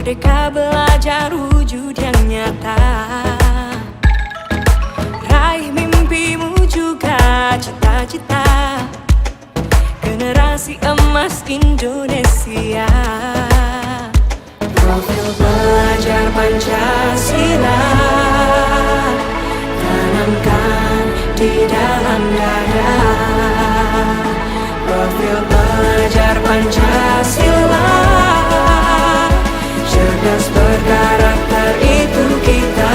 Merdeka belajar wujud yang nyata. Raih mimpimu juga cita-cita. Generasi emas Indonesia. Profil pelajar Pancasila tanamkan di dalam dada. Profil pelajar Pancasila, cerdas berkarakter itu kita.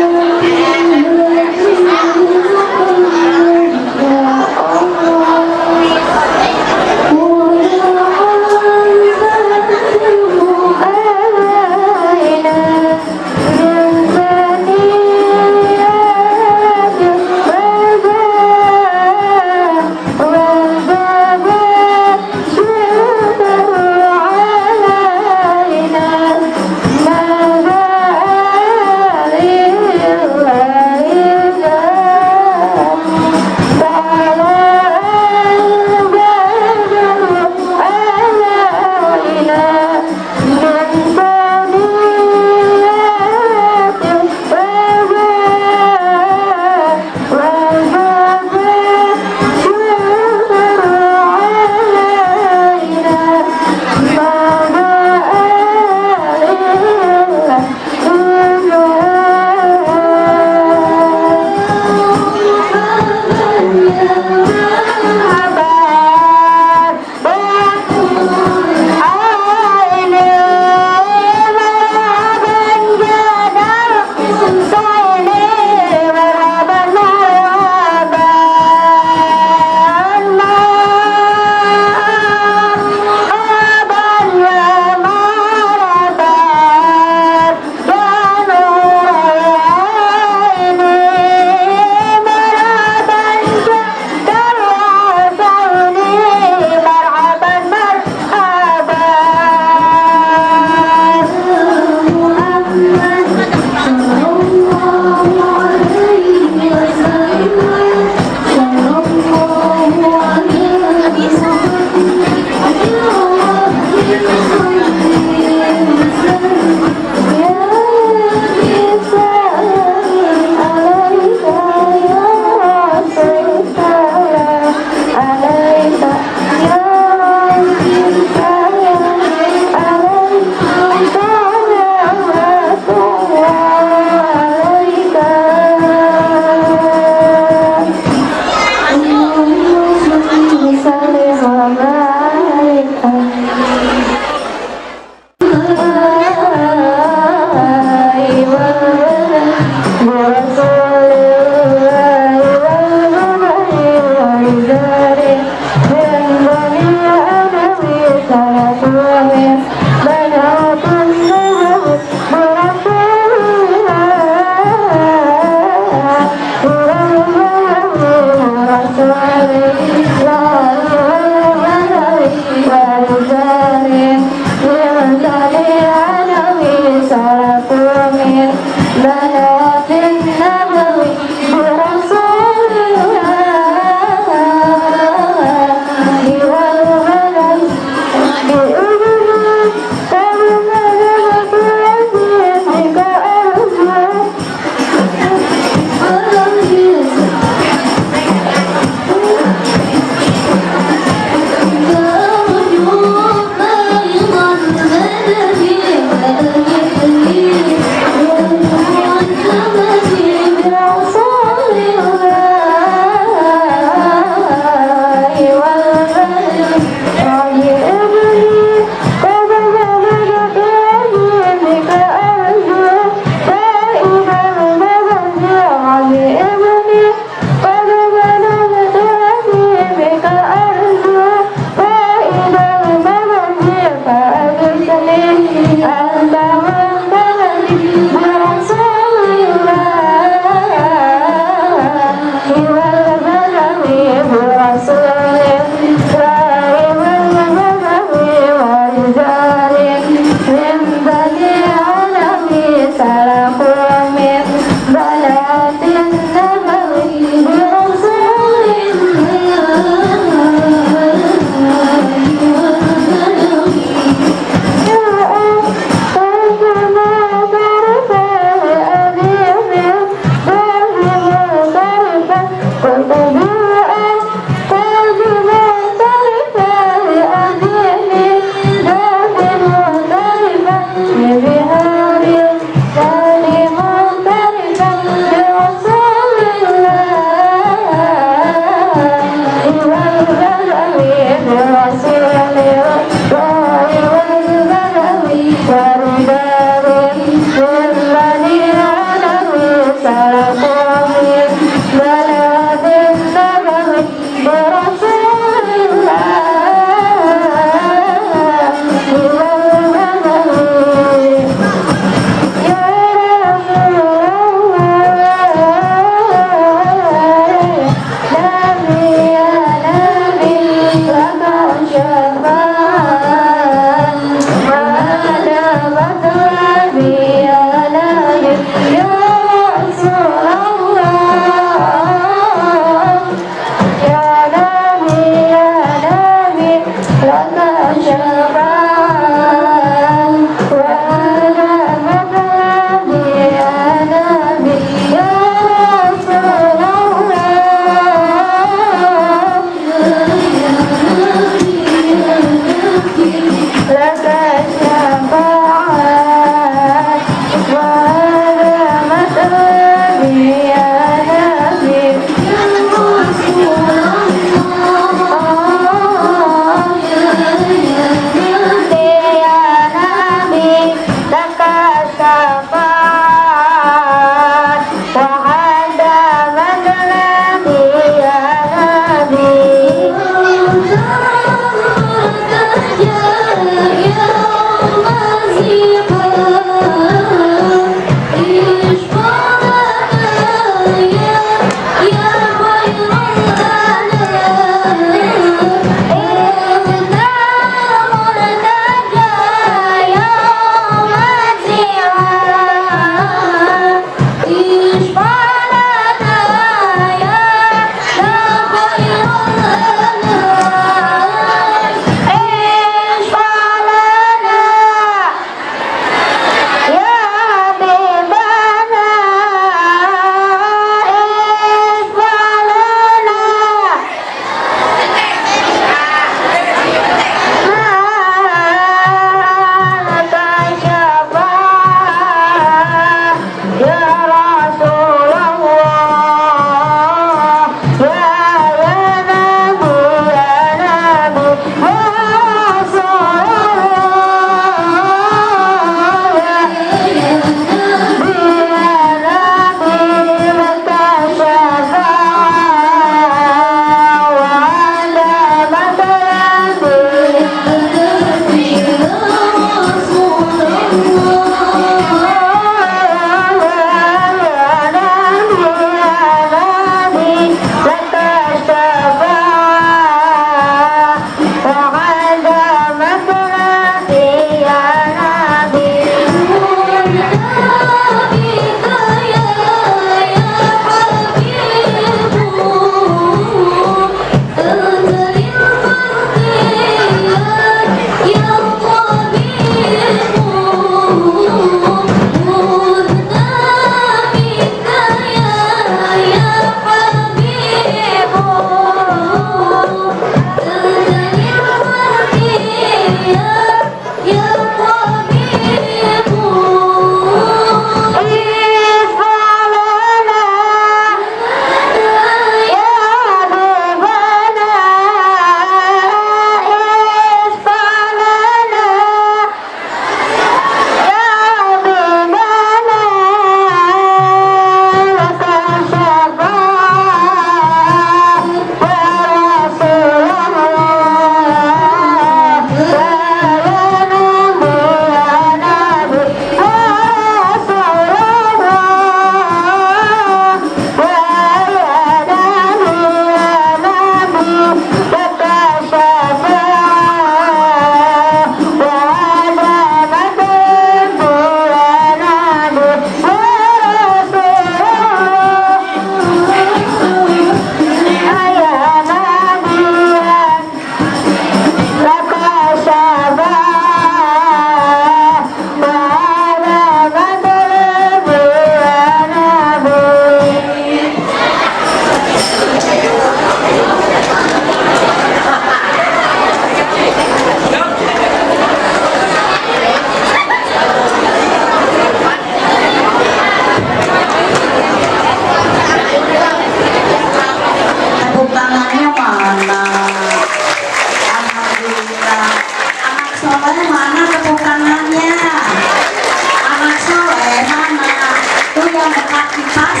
anak kipas.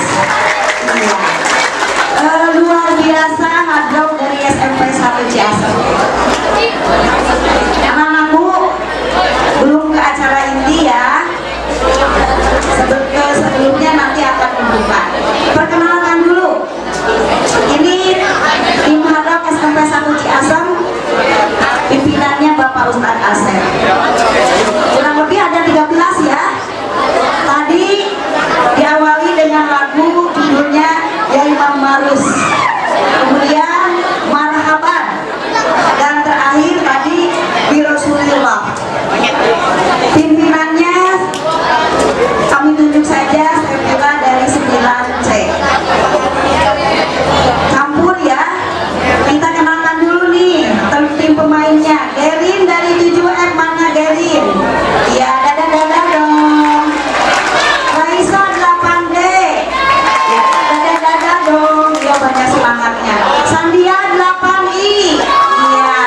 Iya. Luar biasa hadroh dari SMP 1 Ciasem. Anak-anakku belum ke acara inti ya. Sebelumnya nanti akan membuka. Perkenalkan dulu. Ini tim hadroh SMP 1 Ciasem. Pimpinannya Bapak Ustadz Asep. Kurang lebih ada 13 ya. Tadi diawali dengan lagu judulnya Ya Imam Marus, kemudian Marhaban, dan terakhir tadi Bi Rasulillah. Pimpinannya kami tunjuk saja, saya kira dari 9C. Campur ya. Kita kenalkan dulu nih tim pemainnya. Gerin dari 7F, mana Gerin? Ya, dadah dong. Raisa 8D. Ya, dadah dong. Dia banyak semangatnya. Sandia 8I. Iya.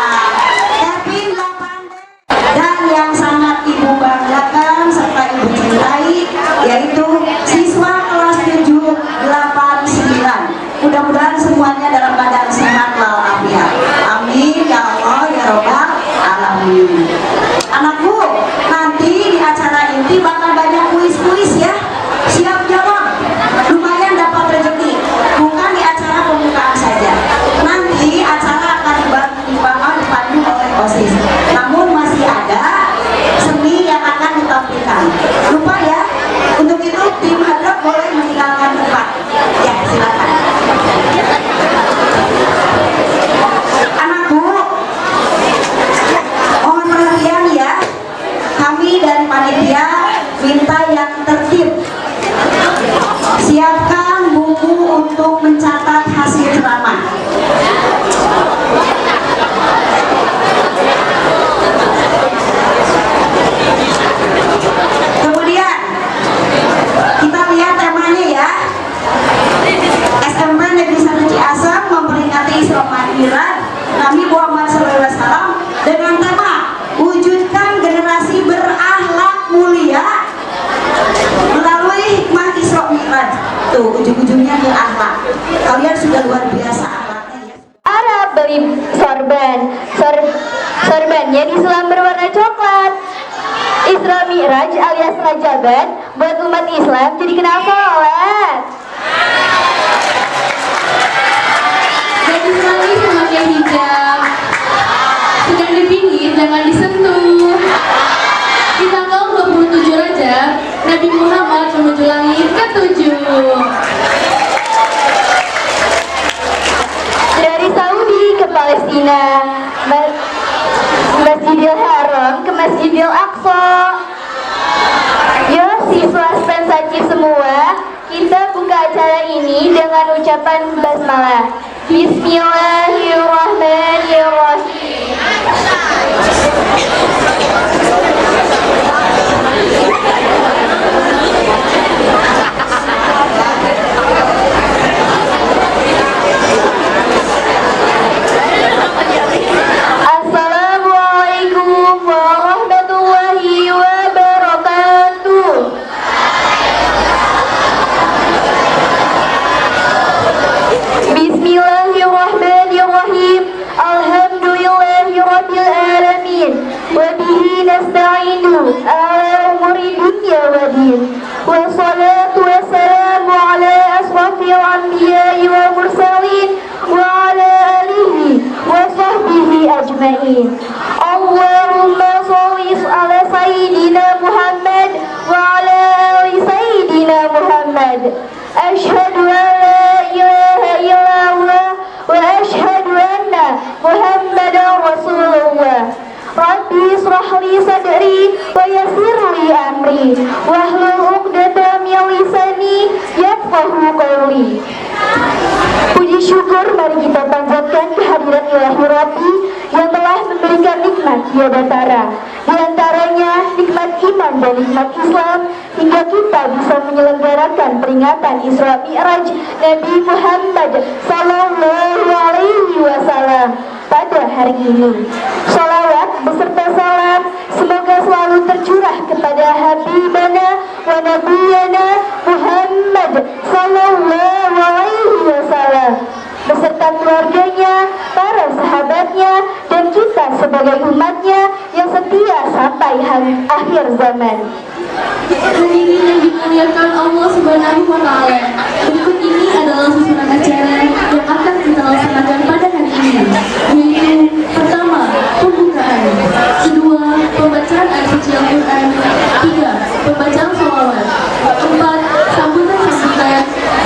Kevin 8D. Dan yang sangat ibu banggakan serta ibu cintai yaitu siswa kelas 789. Mudah-mudahan semuanya dalam keadaan sehat walafiat. Amin ya Allah ya Robbal alamin. Anakku, nanti di acara inti bakal banyak kuis-kuis ya. Siap jawab, lumayan dapat rezeki. Bukan di acara pembukaan saja. Nanti acara akan dipandu oleh OSIS. Namun masih ada seni yang akan ditampilkan. Lupa ya. Untuk itu tim hadroh boleh meninggalkan tempat. Ya, silakan. Anakku, mohon perhatian ya. Kami dari panitia minta yang tertib. Siapkan buku untuk mencatat hasil ceramah. Kemudian kita lihat temanya ya. SMP Negeri 1 Ciasem memperingati Isra Mi'raj Nabi Muhammad SAW dengan tema wujudkan generasi berakhlak mulia melalui hikmah Isra Mi'raj. Tuh ujung-ujungnya ke akhlak. Kalian sudah luar biasa akhlaknya ya. Arab beli sorbannya disulam berwarna coklat. Isra Mi'raj alias Rajaban buat umat Islam jadi kenal sholat. Gadis manis memakai hijab, sedang dipingit jangan disentuh. Di tanggal 27 Rajab, Nabi Muhammad menuju langit ke-7. Dari Saudi ke Palestina, Masjidil Haram ke Masjidil Aqsa. Yo siswa Spensaci semua, kita buka acara ini dengan ucapan basmalah. Bismillahirrahmanirrahim. Assalamualaikum warahmatullahi wabarakatuh. Bismillahirrahmanirrahim. Alhamdulillahirabbil alamin. Wa bihi nasta'inu ala umuri dunya waddin. Wassalatu wassalamu ala asrafil anbiya'i wal mursalin wa ala alihi wa sahbihi ajma'in. Allahumma shalli ala sayyidina Muhammad wa ala ali sayyidina Muhammad. Asyhadu an la ilaha illallah wa asyhadu anna Muhammadar Rasulullah. Rabbi israh li sadri wa yassir li amri wahlul 'uqdatam min lisani yafqahu qawli. Puji syukur mari kita panjatkan kehadiran Ilahi Rabbi yang telah memberikan nikmat ya batara. Di antaranya nikmat iman dan nikmat Islam hingga kita bisa menyelenggarakan peringatan Isra Mi'raj Nabi Muhammad sallallahu alaihi wasallam pada hari ini. Salawat beserta salam semoga selalu tercurah kepada Habibana wa Nabiyana Muhammad sebagai umatnya yang setia sampai akhir zaman. Hadirin yang dimuliakan Allah Subhanahu wa Ta'ala, berikut ini adalah susunan acara yang akan kita laksanakan pada hari ini, yaitu pertama, pembukaan, kedua, pembacaan ayat suci Al-Quran, tiga, pembacaan sholawat, empat, sambutan-sambutan,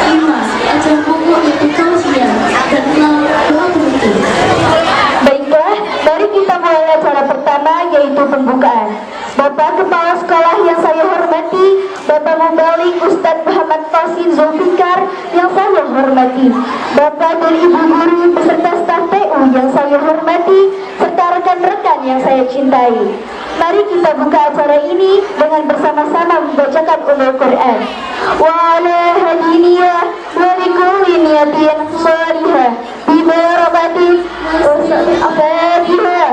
lima, acara pokok yaitu tausiah, dan enam, doa penutup. Baiklah, mari kita mulai acara pertama yaitu pembukaan. Bapak Kepala Sekolah yang saya hormati, Bapak Mubalik Ustadz Muhammad Fasid Zulfikar yang saya hormati, Bapak dan Ibu Guru beserta staf TU yang saya hormati, serta rekan-rekan yang saya cintai. Mari kita buka acara ini dengan bersama-sama membacakan Ummul Quran. Wa ala hadiniyah wa likulli niyatin salihah bima rabatin wa Al-Fatihah.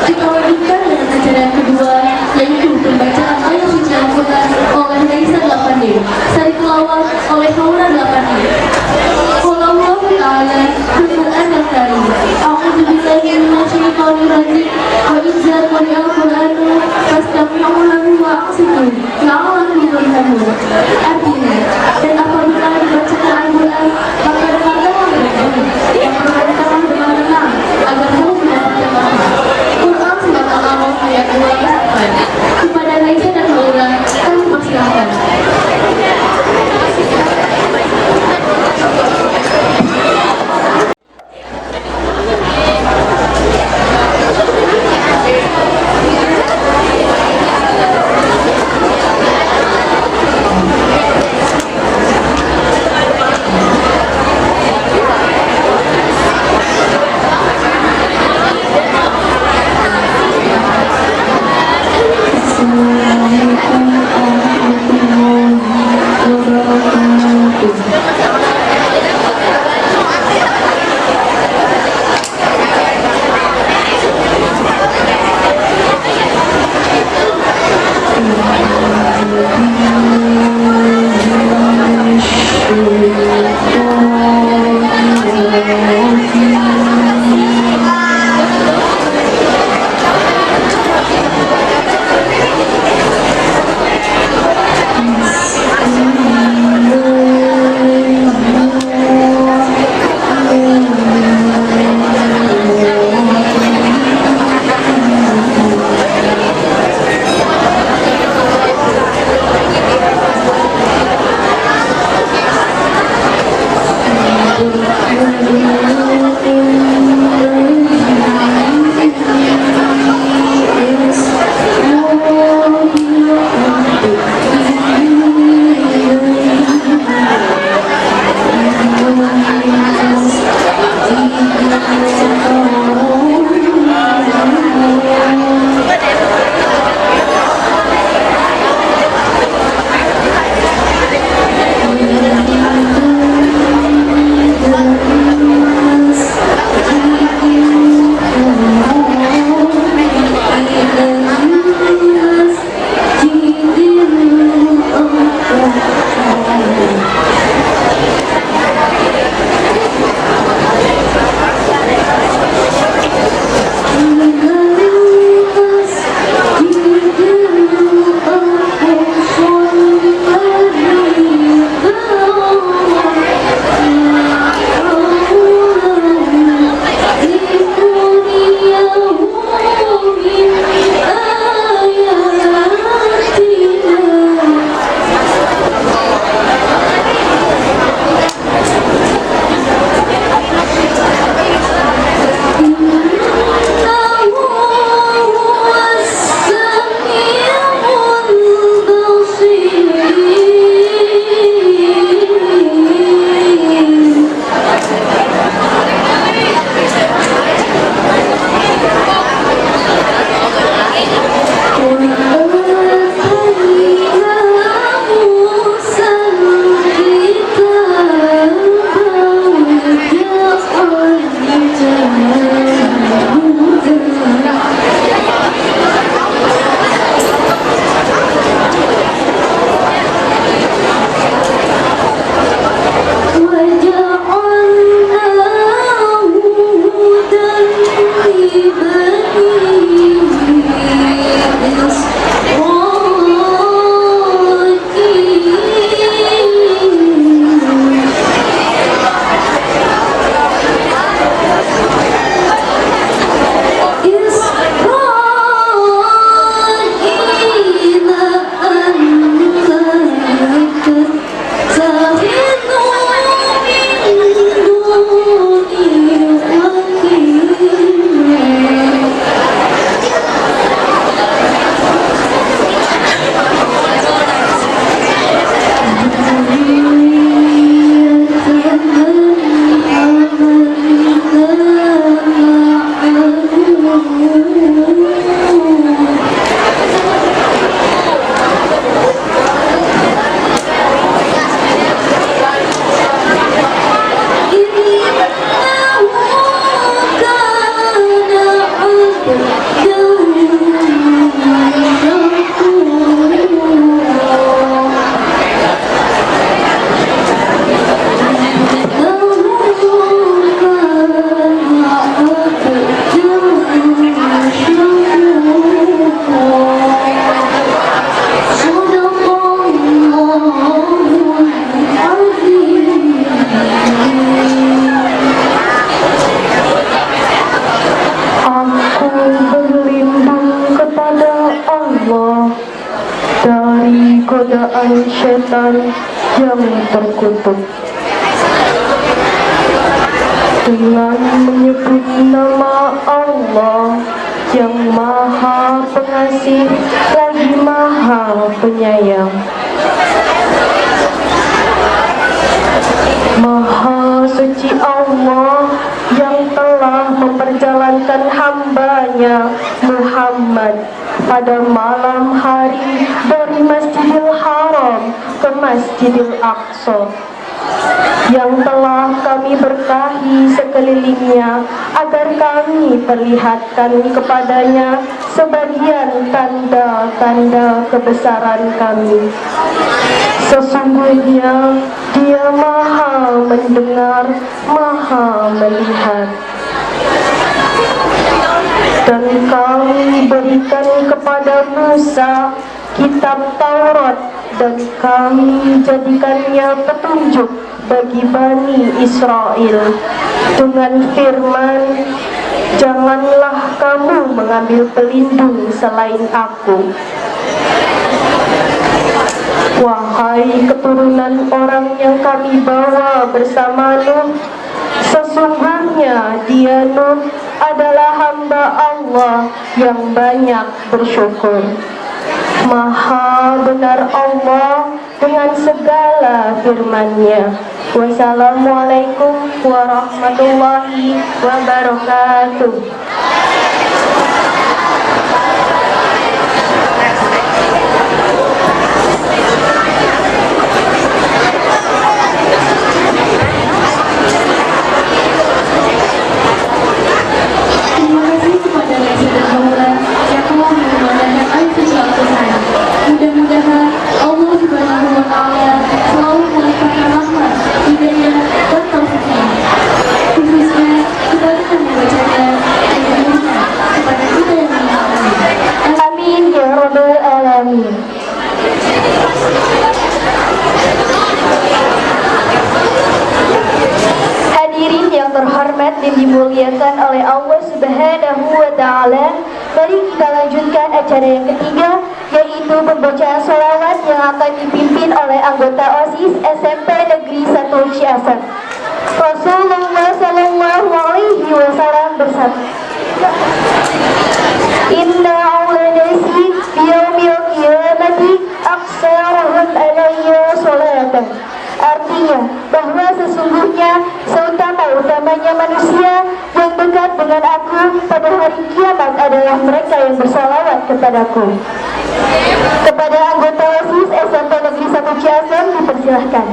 Kita lanjutkan dengan acara yang kedua, yaitu pembacaan ayat suci Al-Quran oleh Raisa 8D, sari tilawat oleh Haura 8D. Qaulallahu ta'ala fil Qur'an al-Karim, a'udzu billahi minasyaitonir rajim, wa idza quri'al Qur'anu fastami'u lahu wa ansitu la'allakum turhamun. Artinya, dan apabila dibacakan Al-Quran, maka dengarkanlah dengan baik, yang perhatikanlah dengan tenang, agar kamu mendapatkan rahmat. Quran surat Al-A'raf ayat 2-4. Kepada Raisa dan Haura, kami persilahkan. lautan yang terkutuk. Dengan menyebut nama Allah yang Maha Pengasih lagi Maha Penyayang. Maha suci Allah yang telah memperjalankan hambanya Muhammad pada malam hari dari Masjidil Haram ke Masjidil Aqsa, yang telah kami berkahi sekelilingnya agar kami perlihatkan kepadanya sebagian tanda-tanda kebesaran kami. Sesungguhnya Dia Maha mendengar, Maha melihat. Dan kami berikan kepada Musa kitab Taurat, dan kami jadikannya petunjuk bagi Bani Israel dengan firman, janganlah kamu mengambil pelindung selain aku. Wahai keturunan orang yang kami bawa bersama Nuh, sesungguhnya dia Nuh adalah hamba Allah yang banyak bersyukur. Maha benar Allah dengan segala firman-Nya. Wassalamualaikum warahmatullahi wabarakatuh. Terima kasih kepada Reza dan Maula yang telah membawakan ayat suci Al-Quran. Mudah-mudahan Allah Subhanahu wa Ta'ala selalu melimpahkan rahmat, hidayah, dan taufiknya. Khususnya kita dengan membacanya dan memberikan kepada kita yang mendengarkan. Amin ya Rabbal Alamin. Hadirin yang terhormat dan dimuliakan oleh Allah Subhanahu wa Ta'ala, mari kita lanjutkan acara yang ketiga, yaitu pembacaan sholawat yang akan dipimpin oleh anggota OSIS SMP Negeri 1 Ciasem. Rasulullah Sallallahu Alaihi Wasallam bersabda, Inna awla nasi biyaumil qiyamati aksarahum alayya sholatan. Artinya bahwa sesungguhnya seutama-utamanya manusia yang dekat dengan aku pada hari kiamat adalah mereka yang bersalawat kepadaku. Kepada anggota OSIS SMP Negeri 1 Ciasem dipersilahkan.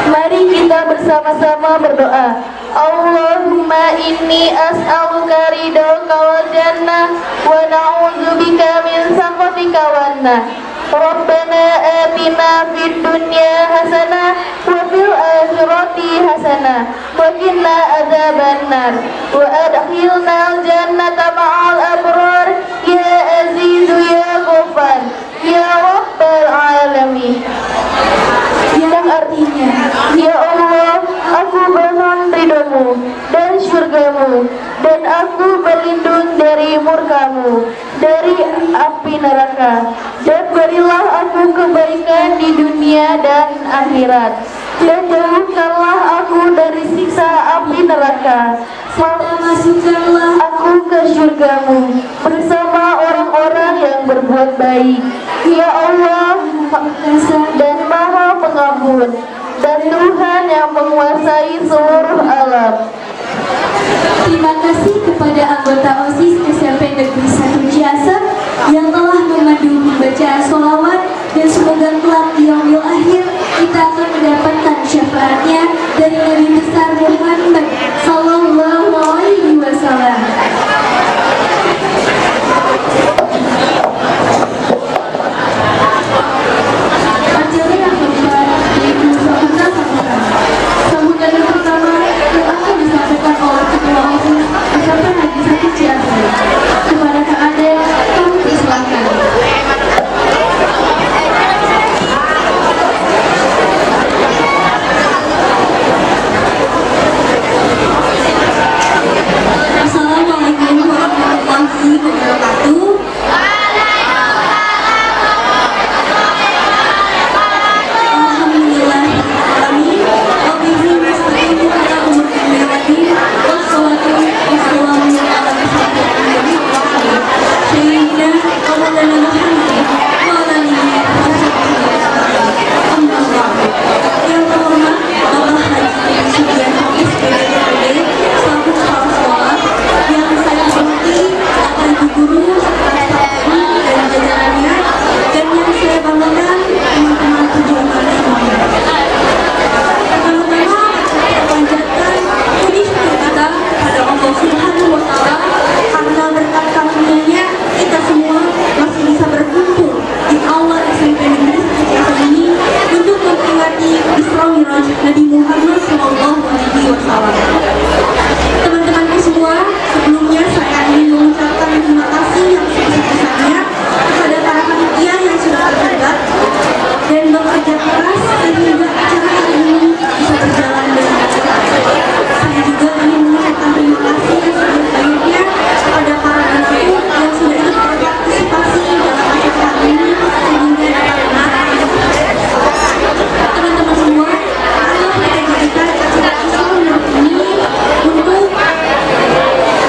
Mari kita bersama-sama berdoa. Allahumma inni as'aluka ridhoka wal jannah wa na'udzubika min sakhatika wan nar. Rabbana atina fid dunya hasanah wa fil akhirati hasanah wa qina adzabannar wa adkhilna al jannata ma'al abrar ya azizu ya ghafar ya rabbal alamin. Yang artinya, ya Allah, aku bermohon ridhomu dan syurgamu, dan aku berlindung dari murkamu, dari api neraka, dan berilah aku kebaikan di dunia dan akhirat, dan jauhkanlah aku dari siksa api neraka. Masukkanlah aku ke syurgamu bersama orang-orang yang berbuat baik. Ya Allah, dan Maha Pengampun, dan Tuhan yang menguasai seluruh alam. Terima kasih kepada anggota OSIS SMP Negeri 1 Ciasem yang telah memandu pembacaan sholawat, dan semoga kelak di yaumil akhir kita akan mendapatkan syafaatnya dari Nabi besar Muhammad Sallallahu Alaihi Wasallam. Acara yang keempat yaitu sambutan sambutan. Sambutan yang pertama yang akan disampaikan oleh Ketua OSIS SMP Negeri 1 Ciasem. Kepada Kak Ade, kami persilahkan. Assalamualaikum warahmatullahi wabarakatuh. Alhamdulillahirrahmanirrahim. Wabihi nasta'inu ala umuri dunya waddin. Wassalatu wassalamu ala rasulillah sayyidina wa maulana Muhammad wa ala alihi wa sahbihi amma ba'du. Yang terhormat Bapak Haji Sugianto SPDMPD selaku kepala sekolah, yang saya hormati Bapak Ibu guru, staf guru dan jajarannya, dan yang saya banggakan teman-teman pejuang semuanya. Pertama-tama saya panjatkan puji syukur kita pada Allah Subhanahu wa Ta'ala karena berkat karunia-Nya kita semua masih bisa berkumpul di aula SMP Negeri 1 Ciasem ini untuk memperingati Isra Miraj Nabi Muhammad Sallallahu Alaihi Wasallam. Teman-temanku semua, sebelumnya saya ingin mengucapkan terima kasih yang sebesar-besarnya kepada para panitia yang sudah terlibat dan bekerja keras sehingga acara hari ini bisa berjalan dengan lancar. Saya juga ingin mengucapkan terima kasih yang sebanyak-banyaknya kepada para anakku yang sudah ikut berpartisipasi dalam acara hari ini sehingga dapat benar. Teman-teman semua, marilah kita jadikan acara Isra Miraj ini untuk teman-teman semua,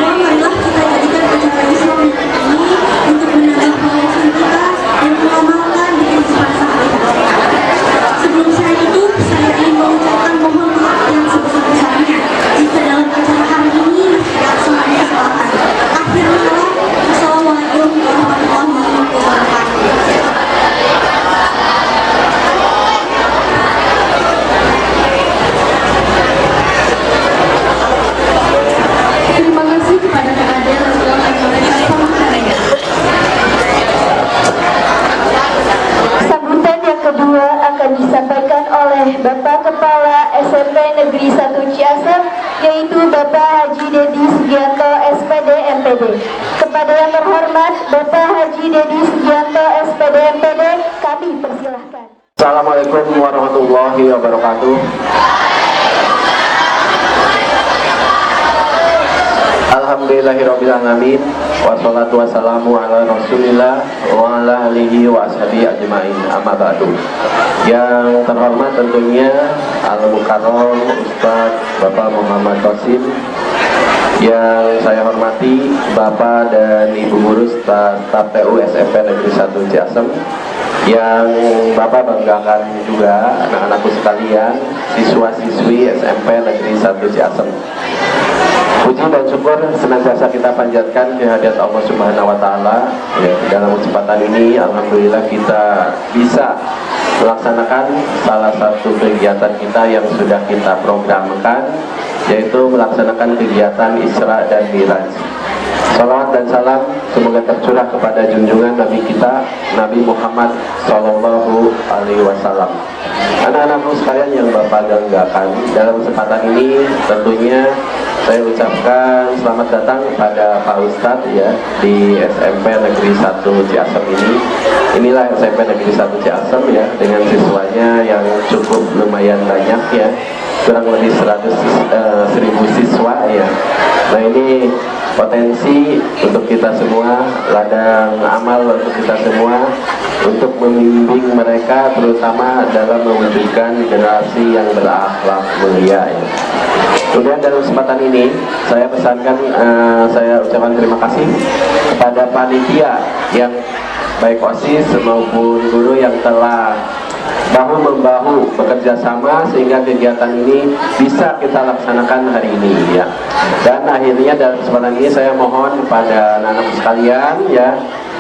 marilah kita jadikan acara Isra Miraj ini untuk menambah wawasan kita dan mengamalkan di kehidupan sehari-hari. Sebelum saya tutup, saya ingin mengucapkan mohon maaf yang sebesar-besarnya jika dalam acara hari ini ada semuanya kesalahan. Akhirnya, Assalamualaikum warahmatullahi wabarakatuh. Terima kasih kepada Kak Ade yang telah menyampaikan pemahamannya. Sambutan yang kedua akan disampaikan oleh Bapak Kepala SMP Negeri 1 Ciasem, yaitu Bapak Haji Dedi Sugianto SPD MPD. Kepada yang terhormat Bapak Haji Dedi Sugianto SPD MPD, kami persilahkan. Assalamualaikum warahmatullahi wabarakatuh. Alhamdulillahirrabbilalamin. Wassalatu wassalamu ala rasulillah wa ala alihi wa ashabihi ajma'in, amma ba'du. Yang terhormat tentunya Al-Mukarram Ustaz Bapak Muhammad Qasim, yang saya hormati Bapak dan Ibu Guru staf TU SMP Negeri 1 Ciasem, yang Bapak banggakan juga anak-anakku sekalian, siswa-siswi SMP Negeri 1 Ciasem. Puji dan syukur senantiasa kita panjatkan kehadirat Allah Subhanahu wa Ta'ala. Ya, dalam kesempatan ini alhamdulillah kita bisa melaksanakan salah satu kegiatan kita yang sudah kita programkan, yaitu melaksanakan kegiatan Isra dan Miraj. Salawat dan salam semoga tercurah kepada junjungan Nabi kita, Nabi Muhammad Sallallahu Alaihi Wasallam. Anak-anakku sekalian yang Bapak banggakan, dalam kesempatan ini tentunya saya ucapkan selamat datang kepada Pak Ustadz ya di SMP Negeri 1 Ciasem ini. Inilah SMP Negeri 1 Ciasem ya, dengan siswanya yang cukup lumayan banyak ya, kurang lebih 1000 siswa ya. Nah, ini potensi untuk kita semua, ladang amal untuk kita semua, untuk membimbing mereka terutama dalam mewujudkan generasi yang berakhlak mulia ya. Kemudian dalam kesempatan ini saya pesankan, saya ucapkan terima kasih kepada panitia yang baik OSIS maupun guru yang telah bahu-membahu bekerja sama sehingga kegiatan ini bisa kita laksanakan hari ini ya. Dan akhirnya dalam kesempatan ini saya mohon kepada anak-anak sekalian ya,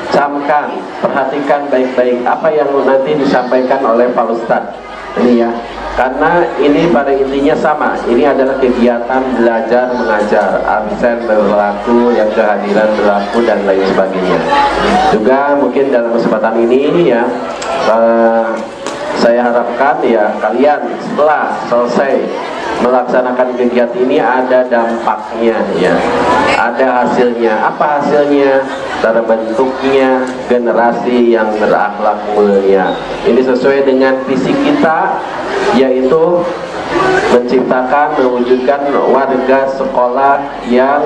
camkan, perhatikan baik-baik apa yang nanti disampaikan oleh Pak Ustadz ini ya, karena ini pada intinya sama, ini adalah kegiatan belajar mengajar, absen berlaku, yang kehadiran berlaku dan lain sebagainya. Juga mungkin dalam kesempatan ini ya, saya harapkan ya kalian setelah selesai melaksanakan kegiatan ini ada dampaknya ya, ada hasilnya. Apa hasilnya? Terbentuknya generasi yang berakhlak mulia. Ini sesuai dengan visi kita, yaitu menciptakan, mewujudkan warga sekolah yang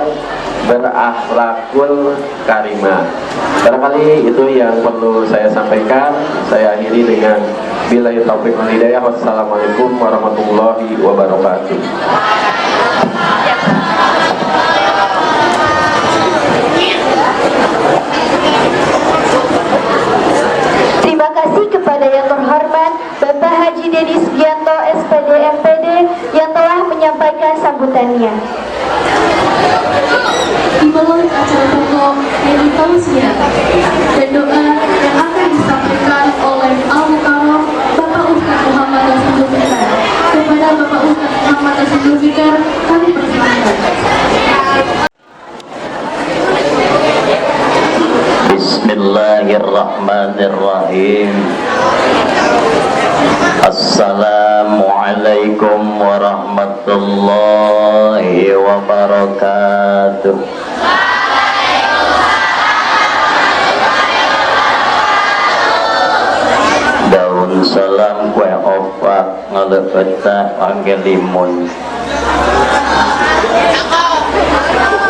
berakhlakul karimah. Barangkali itu yang perlu saya sampaikan. Saya akhiri dengan billahi taufiq wal hidayah. Wassalamualaikum warahmatullahi wabarakatuh. Terima kasih kepada yang terhormat Bapak Haji Dedi Sugianto SPD MPD yang telah menyampaikan sambutannya. Dimulai acara pokok yang tausiah dan doa yang akan disampaikan oleh Al-Mukarram Bapak Ustadz Muhammad Hasan Zulfikar. Kepada Bapak Ustadz Muhammad Hasan Zulfikar kami persilakan. Bismillahirrahmanirrahim. Assalamualaikum warahmatullahi wabarakatuh. Daun salam kue opak ngelebetah panggil limun.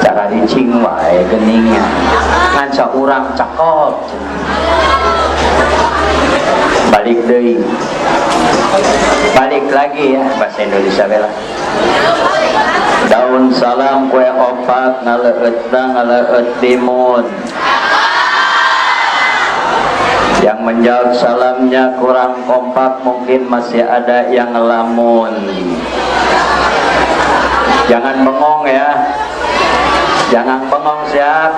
Cara dicing wae geningan nganca urang cakep. Balik deui, balik lagi ya, bahasa Indonesia bela. Daun salam kue opak ngaleut limun. Yang menjawab salamnya kurang kompak, mungkin masih ada yang ngelamun. Jangan bengong ya, jangan bengong, siap.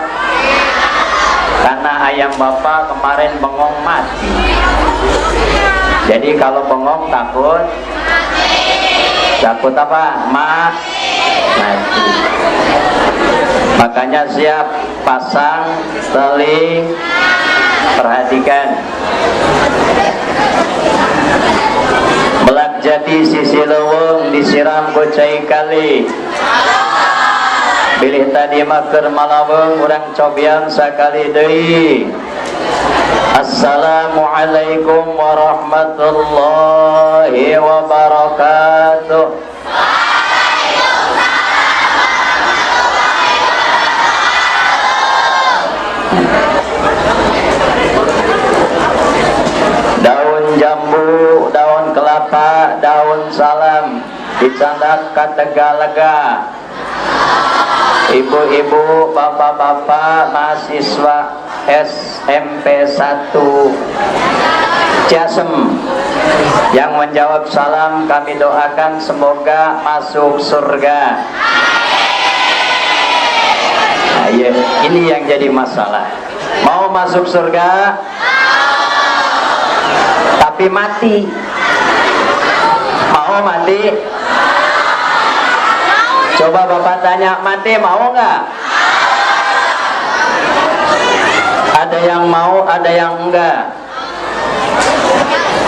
Karena ayam bapak kemarin bengong mati. Jadi kalau bengong takut apa? Mati. Makanya siap, pasang teling, perhatikan. Melak jati sisi leweng disiram gocai kali. Bilih tadi maker malaweng urang cobian sakali deui. Assalamualaikum warahmatullahi wabarakatuh. Daun jambu, daun kelapa, daun salam dicandak Kataga-lega. Ibu-ibu, bapak-bapak, mahasiswa SMP 1 Ciasem. Yang menjawab salam kami doakan semoga masuk surga. Nah, ya, ini yang jadi masalah. Mau masuk surga tapi mati. Mau mati? Coba Bapak tanya, mati mau nggak? Ada yang mau, ada yang enggak.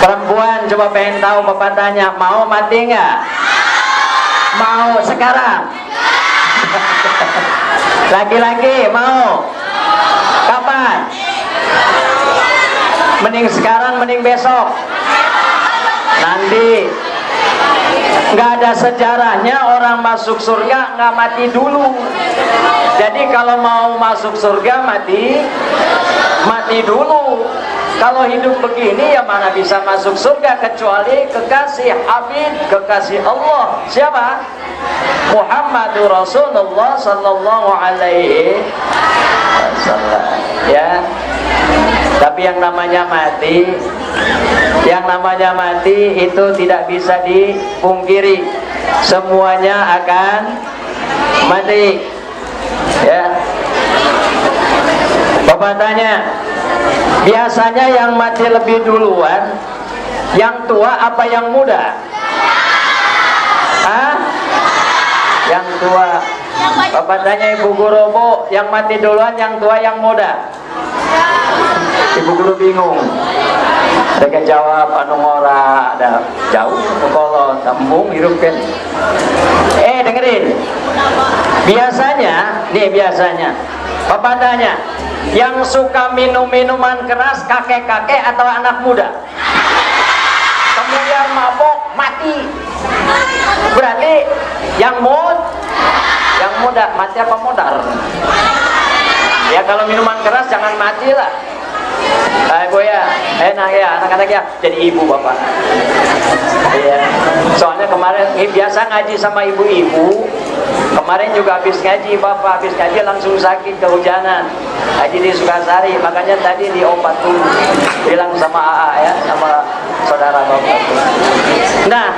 Perempuan coba pengen tahu, Bapak tanya, mau mati nggak? Mau sekarang? Laki-laki mau? Kapan? Mending sekarang, mending besok? Nanti. Nggak ada sejarahnya orang masuk surga nggak mati dulu. Jadi kalau mau masuk surga mati dulu. Kalau hidup begini ya mana bisa masuk surga kecuali kekasih Habib, kekasih Allah. Siapa? Muhammadur Rasulullah sallallahu alaihi wasallam. Ya. Tapi yang namanya mati itu tidak bisa dipungkiri. Semuanya akan mati. Ya. Bapak tanya, biasanya yang mati lebih duluan, yang tua apa yang muda? Hah? Yang tua. Bapak tanya Ibu Guru, Bu, yang mati duluan, yang tua, yang muda? Ibu Guru bingung. Mereka jawab, anu ngora, ada jauh, kalau tembung hirupkan. Dengerin. Biasanya, Bapak tanya, yang suka minum minuman keras kakek-kakek atau anak muda? Kemudian mabok mati. Berarti yang muda mati apa modar? Ya kalau minuman keras jangan mati lah. Ibu ya, enak ya, anak-anak ya, jadi ibu bapak. Iya. Soalnya kemarin biasa ngaji sama ibu-ibu. Kemarin juga habis ngaji bapak, habis ngaji langsung sakit kehujanan. Ngaji di Sukasari, makanya tadi diobat dulu. Bilang sama AA ya, sama saudara bapak. Nah,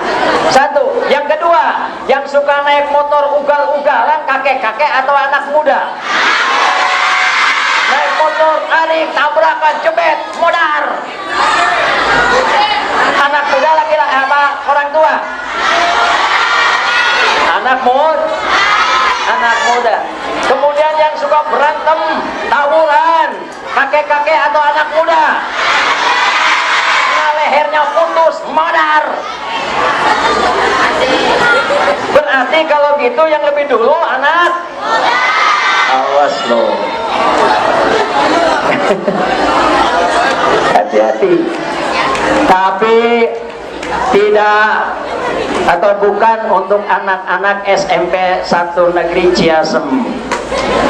satu. Yang kedua, yang suka naik motor ugal-ugalan kakek-kakek atau anak muda? Naik motor, tarik, tabrakan, jebet, modar. Anak muda laki-laki apa orang tua? Anak muda. Kemudian yang suka berantem, tawuran, kakek-kakek atau anak muda? Nah, lehernya putus, modar. Berarti kalau gitu yang lebih dulu anak muda. Awas loh. Hati-hati. Tapi tidak atau bukan untuk anak-anak SMP 1 Negeri Ciasem,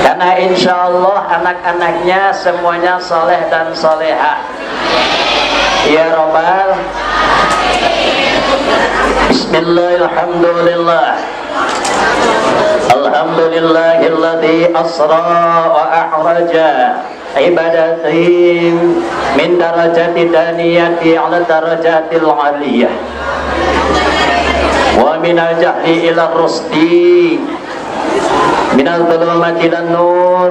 karena insya Allah anak-anaknya semuanya soleh dan soleha. Ya Rabbal. Bismillahirrahmanirrahim. Alhamdulillahilladzi asra wa a'raja ibadati min darajati daniyati ala darajatil aliyah wa minal jahli ila rusdi minal dhulumati ilan nur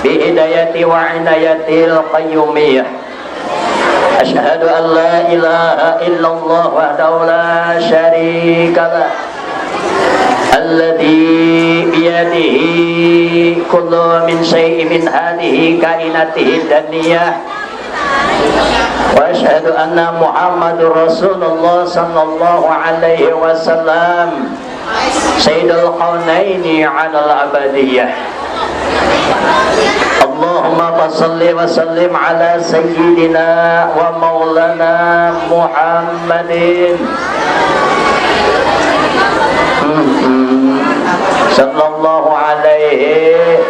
bi hidayati wa inayatil qayyumiyah. Asyhadu an la ilaha illallah wahdahu la syarika lah alladzi biyadihi kullu min syai'in min hadhihi kainatihi daniyah. Wa asyhadu anna Muhammadur Rasulullah sallallahu alaihi wasallam sayyidul kaunaini 'alal abadiyah. Allahumma salli wa sallim ala sayyidina wa maulana Muhammadin sallallahu alaihi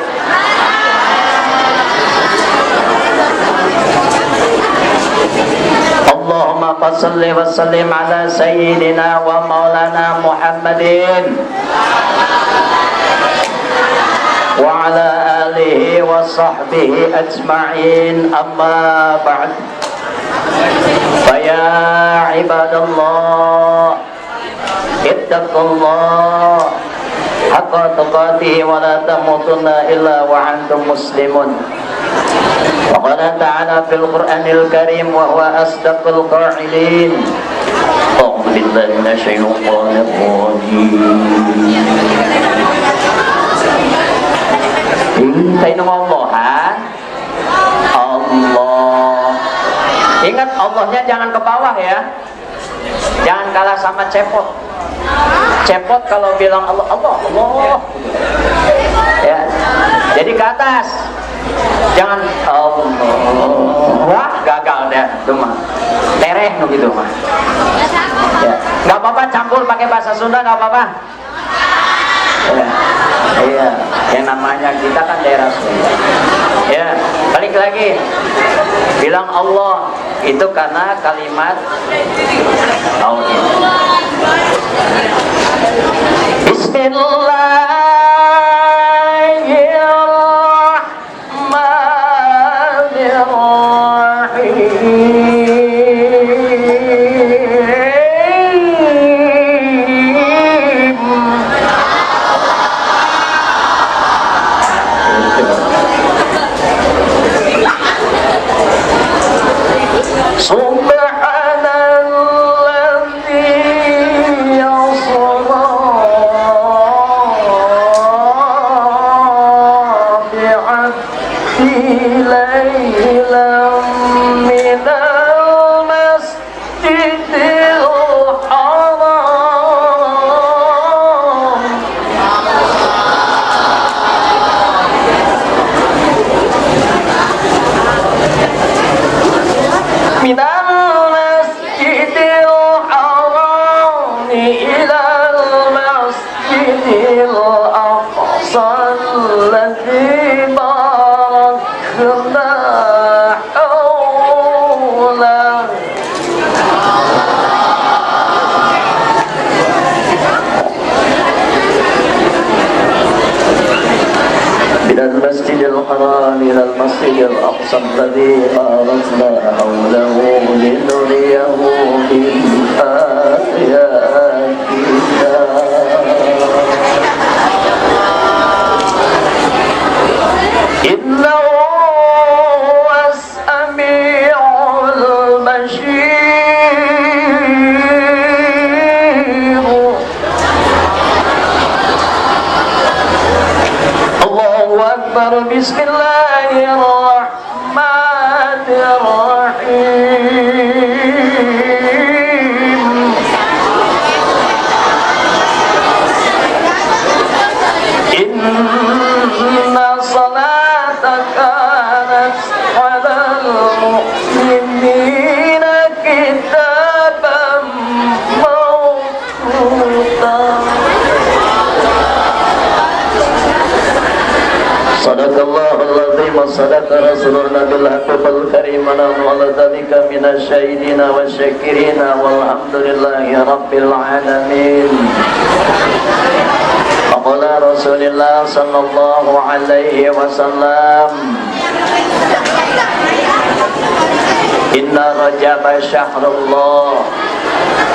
Allahumma salli wa sallim ala sayyidina wa maulana Muhammadin wa ala alihi wa sahbihi ajma'in, amma ba'd. Faya ibadallah ittaqullah haqqa tuqatih wa la tamutunna illa wa antum muslimun. Wa qala ta'ala fil Qur'anil Karim wa huwa asdaqul qa'ilin. A'udzu billahi minasyaitonir rajim. Tayo ngomong Allah. Ingat Allahnya jangan ke bawah ya. Jangan kalah sama cepot. Cepot kalau bilang Allah, Allah, Allah. Ya. Jadi ke atas. Jangan Allah. Wah, gagal deh itu mah. Tereh gitu mah. Ya. Enggak apa-apa campur pakai bahasa Sunda enggak apa-apa. Ya. Iya, yang namanya kita kan daerah Sunda. Ya, balik lagi. Bilang Allah itu karena kalimat Allah. الذي باركنا حوله لنريه من آياتنا إنه هو السميع البصير. الله أكبر. بسم الله الرحمن الرحيم. إن صلاتك كانت على المؤمنين كتابا موقوتا. صدق الله العظيم وصدق رسولنا بالحق الكريم ونحن ذلك من الشاهدين والشاكرين والحمد لله رب العالمين. وقال رسول الله صلى الله عليه وسلم إن رجب شهر الله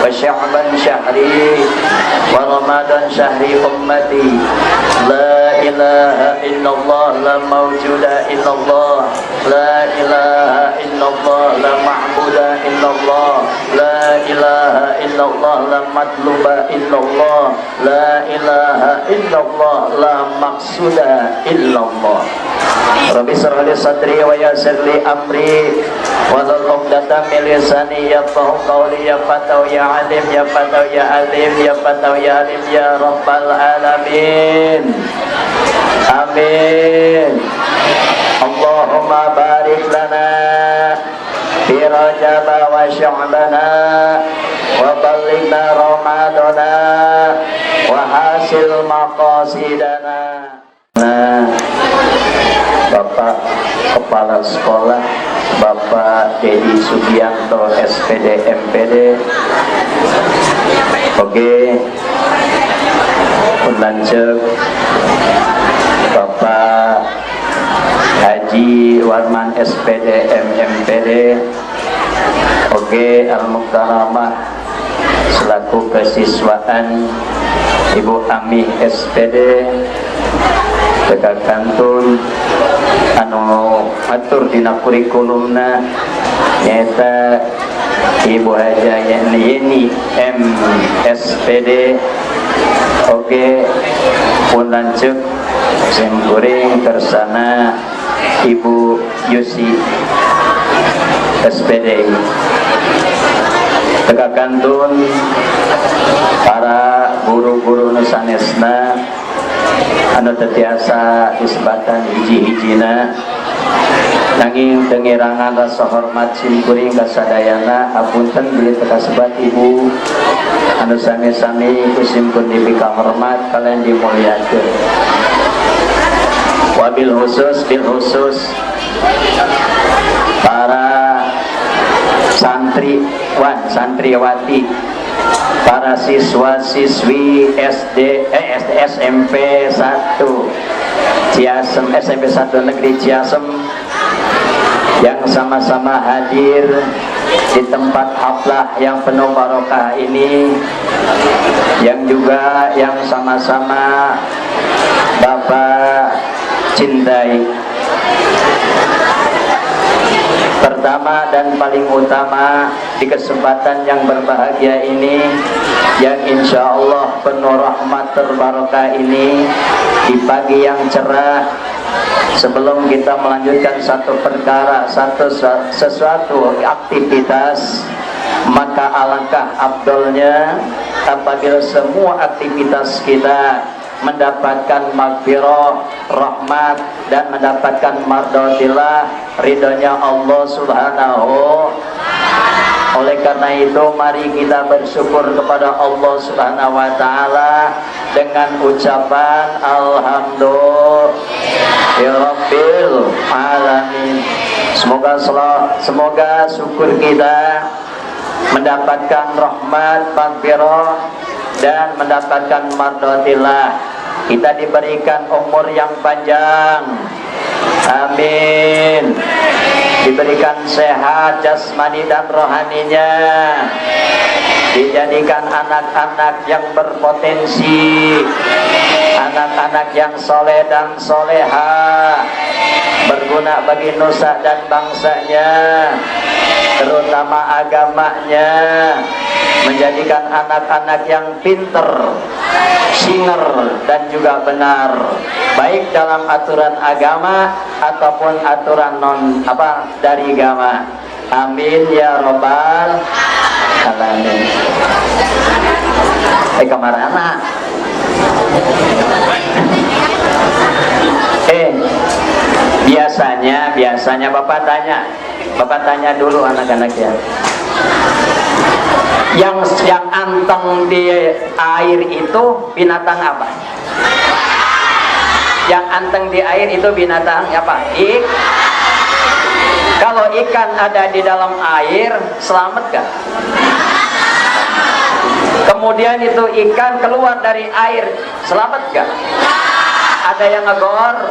وشعبان شهري ورمضان شهري أمتي. لا إله إلا الله لا موجود إلا الله لا إله إلا الله لا معبود إلا الله لا إله إلا الله لا مطلوب إلا الله لا إله إلا الله لا مقصود إلا الله. Rabbi shrah li sadri wa yassir li amri wahlul 'uqdatam min lisani yafqahu qawli. Ya Fatau ya Alim ya Fatau ya Alim ya Fatau ya Alim ya Rabbal alamin. Amin. Allahumma barik lana fi Rajab wa Sya'bana wa ballighna Ramadana wa hasil maqasidana. Bapak Kepala Sekolah Bapak Dedi Sugianto SPD MPD. Oke, lanjut Bapak Haji Warman SPD MMPD. Oke, Al-Mukaramah selaku kesiswaan Ibu Ami SPD Teka Kantun anu atur dina kurikulumna nyata Ibu Haja Yeni MSPD. Oke, pun lanjut simkuring tersana Ibu Yusi SPD. Teka Kantun para guru-guru nusanesna anu tetiasa disebatan hiji-hijina nanging dengerangan rasa hormat simkuring kasadayana apunten beli teka sebat Ibu anu sami-sami kusimkun dibika hormat kalian dimuliakeun. Wabil khusus bil khusus para santriwati, para siswa-siswi SMP 1 Ciasem, SMP 1 Negeri Ciasem yang sama-sama hadir di tempat haflah yang penuh barokah ini, yang juga yang sama-sama Bapak cintai. Pertama dan paling utama di kesempatan yang berbahagia ini, yang insya Allah penuh rahmat terbarokah ini, di pagi yang cerah, sebelum kita melanjutkan satu perkara, sesuatu aktivitas, maka alangkah abdolnya apabila semua aktivitas kita mendapatkan maghfirah, rahmat, dan mendapatkan mardotillah, ridhonya Allah Subhanahu. Oleh karena itu mari kita bersyukur kepada Allah Subhanahu wa taala dengan ucapan alhamdulillahirabbil alamin. Semoga syukur kita mendapatkan rahmat, maghfirah, dan mendapatkan mardotillah. Kita diberikan umur yang panjang, amin. Diberikan sehat jasmani dan rohaninya, dijadikan anak-anak yang berpotensi, anak-anak yang soleh dan soleha, berguna bagi nusa dan bangsanya, terutama agamanya, menjadikan anak-anak yang pinter, singer, dan juga benar, baik dalam aturan agama ataupun aturan dari agama. Amin ya robbal alamin. Kemana? Biasanya Bapak tanya dulu anak-anak ya. Yang anteng di air itu binatang apa? Yang anteng di air itu binatang apa? Kalau ikan ada di dalam air, selamat gak? Kemudian itu ikan keluar dari air, selamat gak? Ada yang ngegor,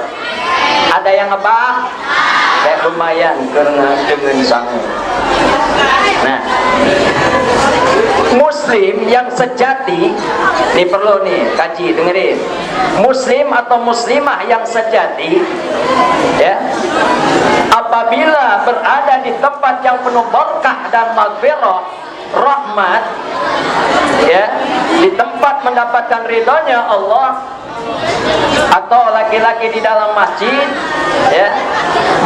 ada yang ngebak, kayak lumayan karena dengan sangu. Nah, Muslim yang sejati, ini perlu nih kaji, dengerin. Muslim atau muslimah yang sejati, ya, apabila berada di tempat yang penuh berkah dan maghfirah, rahmat, ya, di tempat mendapatkan ridhonya Allah, atau laki-laki di dalam masjid, ya,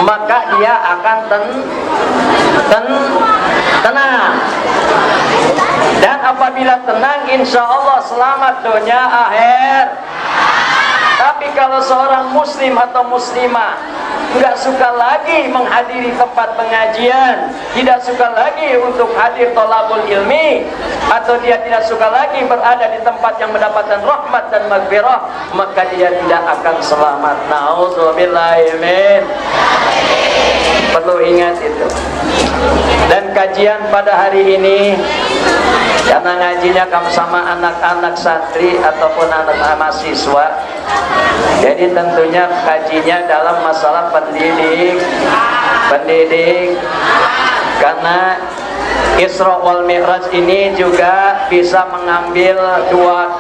maka dia akan tenang. Dan apabila tenang, insya Allah selamat dunia akhir. Tapi kalau seorang muslim atau muslimah tidak suka lagi menghadiri tempat pengajian, tidak suka lagi untuk hadir thalabul ilmi, atau dia tidak suka lagi berada di tempat yang mendapatkan rahmat dan maghfirah, maka dia tidak akan selamat. Nauzubillahi min. Perlu ingat itu. Dan kajian pada hari ini, karena ngajinya kamu sama anak-anak santri ataupun anak-anak mahasiswa, jadi tentunya kajinya dalam masalah pendidik, karena Isra wal Mi'raj ini juga bisa mengambil dua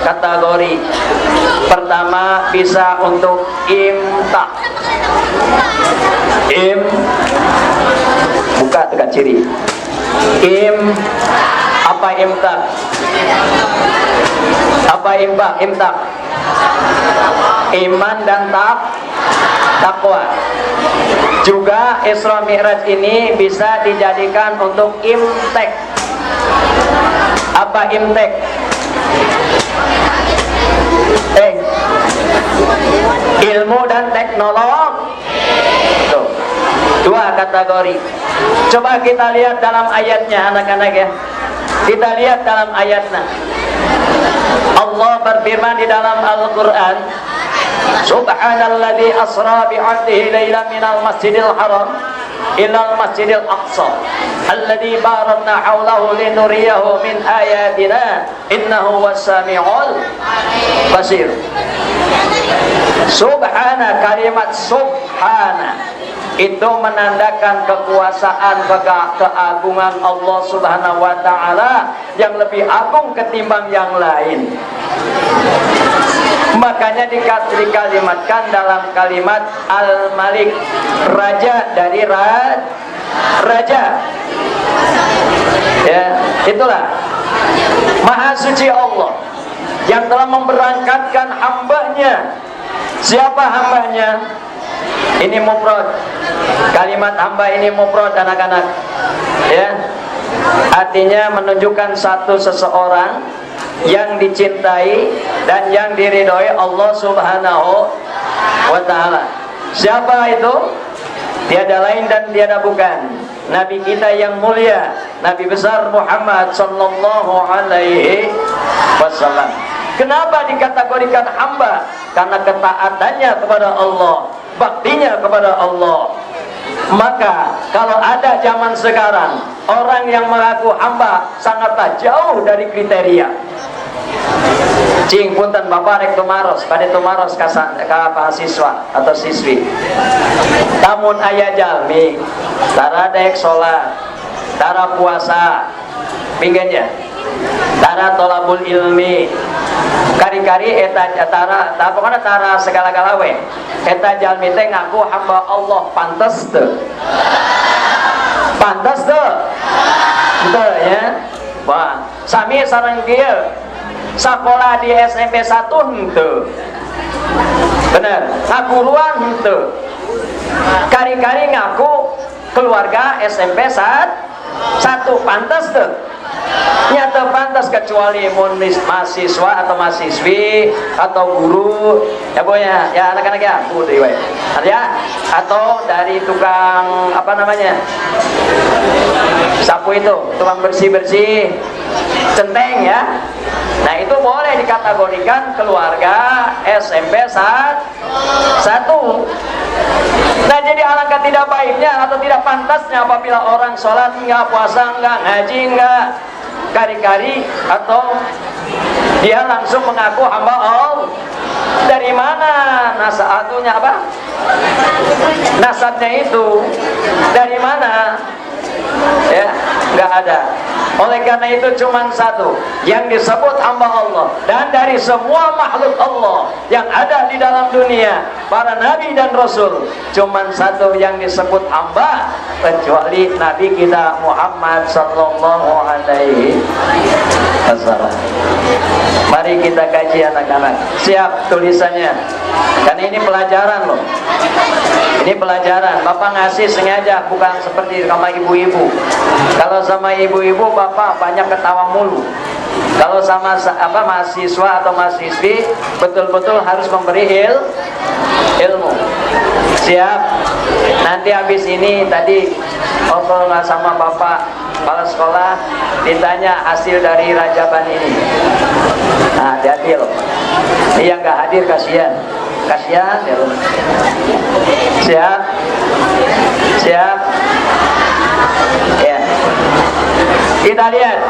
kategori. Pertama, bisa untuk imta. Buka tekan ciri. Apa imta? Apa imta? Iman dan takwa. Juga Isra Mi'raj ini bisa dijadikan untuk imtek. Apa imtek? Ilmu dan teknologi. Tuh, dua kategori. Coba kita lihat dalam ayatnya, anak-anak ya. Kita lihat dalam ayatnya. Allah berfirman di dalam Al-Quran, Subhanalladzi asra bi'abdihi laylan minal masjidil haram ilal masjidil aqsa alladzi barakna haulahu linuriyahu min ayatina innahu was-sami'ul basir. Subhana, kalimat subhana itu menandakan kekuasaan, keagungan Allah Subhanahu wa ta'ala yang lebih agung ketimbang yang lain. Makanya dikalimatkan dalam kalimat Al-Malik, raja dari raja. Ya, itulah Maha Suci Allah yang telah memberangkatkan hambanya. Siapa hambanya? Ini mufrad. Kalimat hamba ini mufrad, anak-anak. Ya. Artinya menunjukkan satu seseorang yang dicintai dan yang diridhoi Allah Subhanahu wa ta'ala. Siapa itu? Tiada lain dan tiada bukan Nabi kita yang mulia, Nabi besar Muhammad sallallahu alaihi wasallam. Kenapa dikategorikan hamba? Karena ketaatannya kepada Allah, baktinya kepada Allah. Maka kalau ada zaman sekarang orang yang mengaku hamba, sangatlah jauh dari kriteria. Cing punten bapak rek tumaros, pada tumaros ka mahasiswa atau siswi. Tamun aya jalmi, tara dek sholat, tara puasa, pinggannya, tara tolabul ilmi, kari-kari eta tara, pokoknya tara segala-gala we. Eta jalmi teh ngaku hamba Allah, pantes teu? Pantes teu? Teu ya. Wah, sami sareng kieu. Sekolah di SMP 1 henteu. Bener, ngaguruan henteu. Kari-kari ngaku keluarga SMP 1 pantas tuh. Nyata pantas kecuali mahasiswa atau mahasiswi atau guru ya boya, ya anak-anak ya guru ya, atau dari tukang apa namanya sapu itu, tukang bersih-bersih centeng ya. Nah itu boleh dikategorikan keluarga SMP 1. Nah jadi alangkah tidak baiknya atau tidak pantasnya apabila orang sholat enggak, puasa enggak, ngaji enggak, kari-kari atau dia langsung mengaku hamba Allah. Dari mana nasabnya apa? Nasabnya itu dari mana? Ya, enggak ada. Oleh karena itu cuma satu yang disebut hamba Allah, dan dari semua makhluk Allah yang ada di dalam dunia, para nabi dan rasul, cuma satu yang disebut hamba, kecuali nabi kita Muhammad sallallahu alaihi wasallam. Mari kita kaji anak-anak. Siap tulisannya, karena ini pelajaran loh. Ini pelajaran. Bapak ngasih sengaja, bukan seperti sama ibu-ibu. Kalau sama ibu-ibu bapak banyak ketawa mulu. Kalau sama mahasiswa atau mahasiswi betul-betul harus memberi ilmu. Siap. Nanti habis ini tadi ngobrol nggak sama bapak kepala sekolah, ditanya hasil dari rajaban ini. Nah, hati-hati loh. Ini yang nggak hadir kasihan ya loh. Siap. Ya. Kita lihat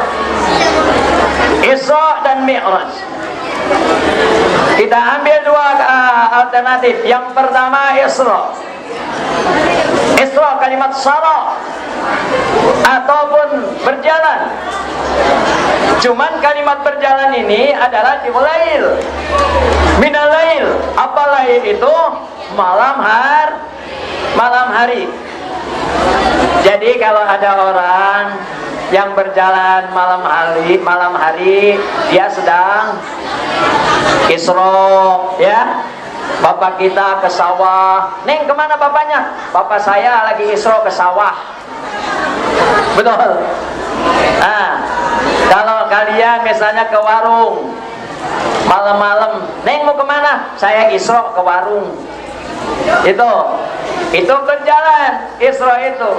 Isra dan Mi'raj. Kita ambil dua alternatif. Yang pertama Isra. Isra kalimat Sara. ataupun berjalan. Cuman kalimat berjalan ini adalah di lail, minal lail. Apa lail itu? Malam hari. Jadi kalau ada orang yang berjalan malam hari, dia sedang isra, ya. Bapak kita ke sawah. Neng, kemana bapaknya? Bapak saya lagi isra ke sawah. Betul. Nah, kalau kalian misalnya ke warung malam-malam, Neng mau kemana? Saya isra ke warung. Itu berjalan, isra itu.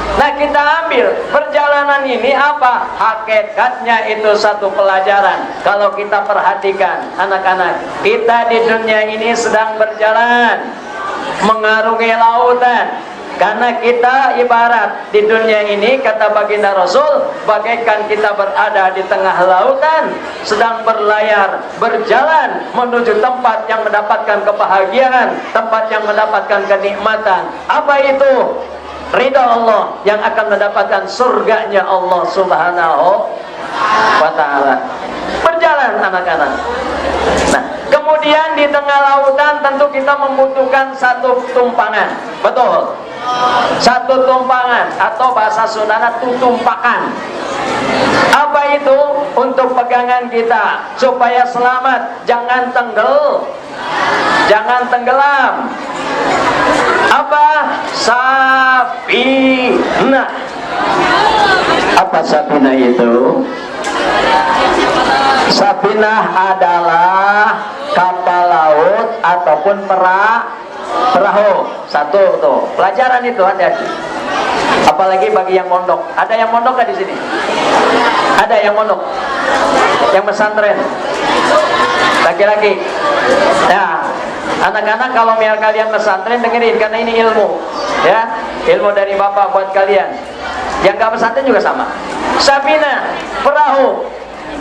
Nah, kita ambil perjalanan ini apa? Hakikatnya itu satu pelajaran. Kalau kita perhatikan, anak-anak, kita di dunia ini sedang berjalan mengarungi lautan. Karena kita ibarat di dunia ini, kata baginda Rasul, bagaikan kita berada di tengah lautan, sedang berlayar, berjalan menuju tempat yang mendapatkan kebahagiaan, tempat yang mendapatkan kenikmatan. Apa itu? Ridha Allah, yang akan mendapatkan surganya Allah Subhanahu wa ta'ala. Berjalan, anak-anak. Nah, kemudian di tengah lautan tentu kita membutuhkan satu tumpangan. Betul. Satu tumpangan, atau bahasa Sundana tutumpakan. Apa itu? Untuk pegangan kita supaya selamat, jangan tenggelam. Apa? Safina. Apa Safina itu? Safinah adalah kapal laut ataupun perahu. Satu tuh pelajaran itu, hati-hati. Apalagi bagi yang mondok. Ada yang mondok nggak di sini? Ada yang mondok? Yang pesantren? Laki-laki? Nah, anak-anak, kalau kalian pesantren dengerin, karena ini ilmu, ya, ilmu dari bapak buat kalian. Yang nggak pesantren juga sama. Safina, perahu,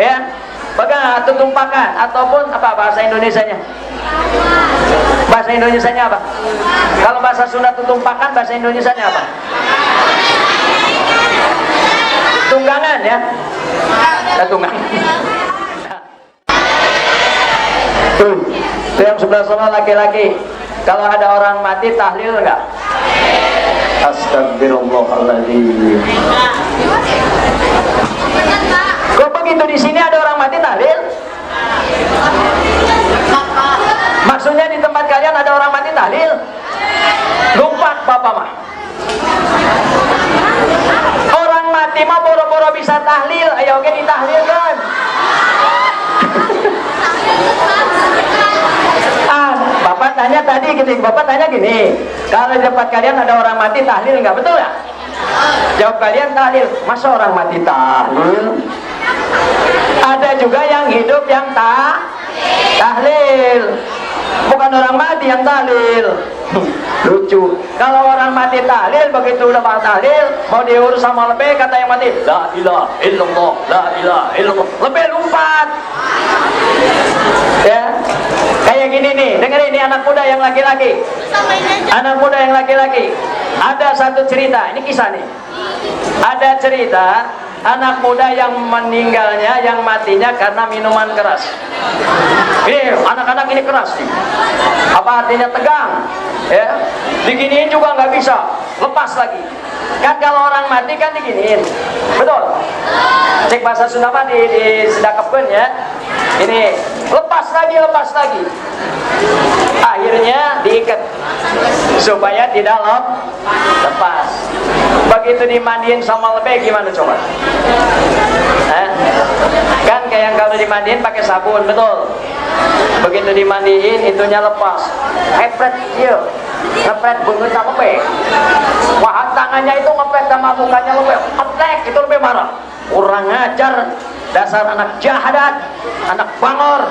ya, pegang atau tumpakan, ataupun apa bahasa Indonesianya? Bahasa Indonesianya apa? Kalau bahasa Sunda tumpakan, bahasa Indonesianya apa? Tunggangan, ya. Tunggangan. Tuh, yang sebelah sana laki-laki. Kalau ada orang mati tahlil enggak? Astagfirullahaladzim. Kok begitu di sini ada orang mati tahlil? Maksudnya di tempat kalian ada orang mati tahlil? Lompat bapak mah. Orang mati mah boro-boro bisa tahlil, ayo oke ditahlilkan. Bapak tanya tadi gini, Bapak tanya gini, kalau di tempat kalian ada orang mati tahlil nggak, betul ya? Jawab kalian tahlil. Masa orang mati tahlil? Ada juga yang hidup yang tahlil, bukan orang mati yang tahlil. Lucu. Kalau orang mati tahlil, begitu udah tahlil, mau diurus sama lebih, kata yang mati, la ilaha illallah, la ilaha illallah, lebih lompat. Ya, kayak gini nih, dengerin ini anak muda yang laki-laki. Anak muda yang laki-laki. Ada satu cerita, ini kisah nih. Ada cerita anak muda yang meninggalnya, yang matinya karena minuman keras. Anak-anak ini keras nih. Apa artinya? Tegang, ya. Diginiin juga nggak bisa, lepas lagi. Kan kalau orang mati kan diginiin, betul? Cek bahasa Sunda mah di sedakepkeun, ya. Ini lepas lagi. Akhirnya diikat supaya tidak lepas. Begitu dimandiin sama lebih, gimana coba? Kan kayak yang kalau dimandiin pakai sabun, betul? Begitu dimandiin, itunya lepas. Ngepret, iya, ngepret bungut sama lebih. Wah, tangannya itu ngepret sama mukanya lebih. Ngepret, itu lebih marah. Kurang ajar, dasar anak jahadat, anak bangor.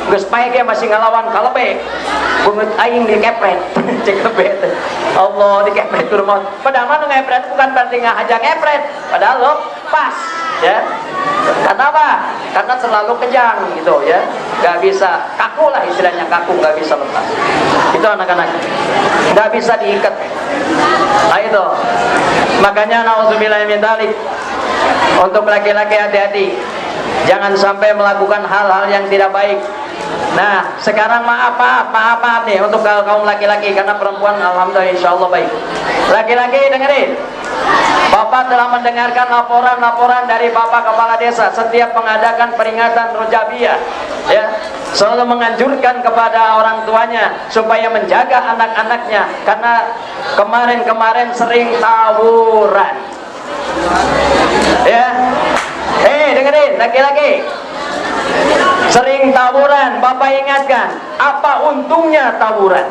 Geus pae ge masih ngalawan ka lebe. Bungut aing dikepret. Cek lebe teh. Allah dikepret ku rumah. Padahal mah ngepret bukan berarti ngahaja ngepret, padahal lepas, ya. Karena apa? Karena terlalu kejang gitu, ya. Gak bisa, kaku lah istilahnya, kaku, gak bisa lepas. Itu anak-anak. Gak bisa diikat. Nah itu. Makanya nauzubillah min dzalik. Untuk laki-laki hati-hati. Jangan sampai melakukan hal-hal yang tidak baik. Nah, sekarang maaf nih untuk kaum laki-laki, karena perempuan alhamdulillah insyaallah baik. Laki-laki dengerin. Bapak telah mendengarkan laporan-laporan dari Bapak Kepala Desa setiap mengadakan peringatan Rojabiyah, ya, selalu menganjurkan kepada orang tuanya supaya menjaga anak-anaknya karena kemarin-kemarin sering tawuran. Ya. Dengerin laki-laki. Sering tawuran, Bapak ingatkan, apa untungnya tawuran?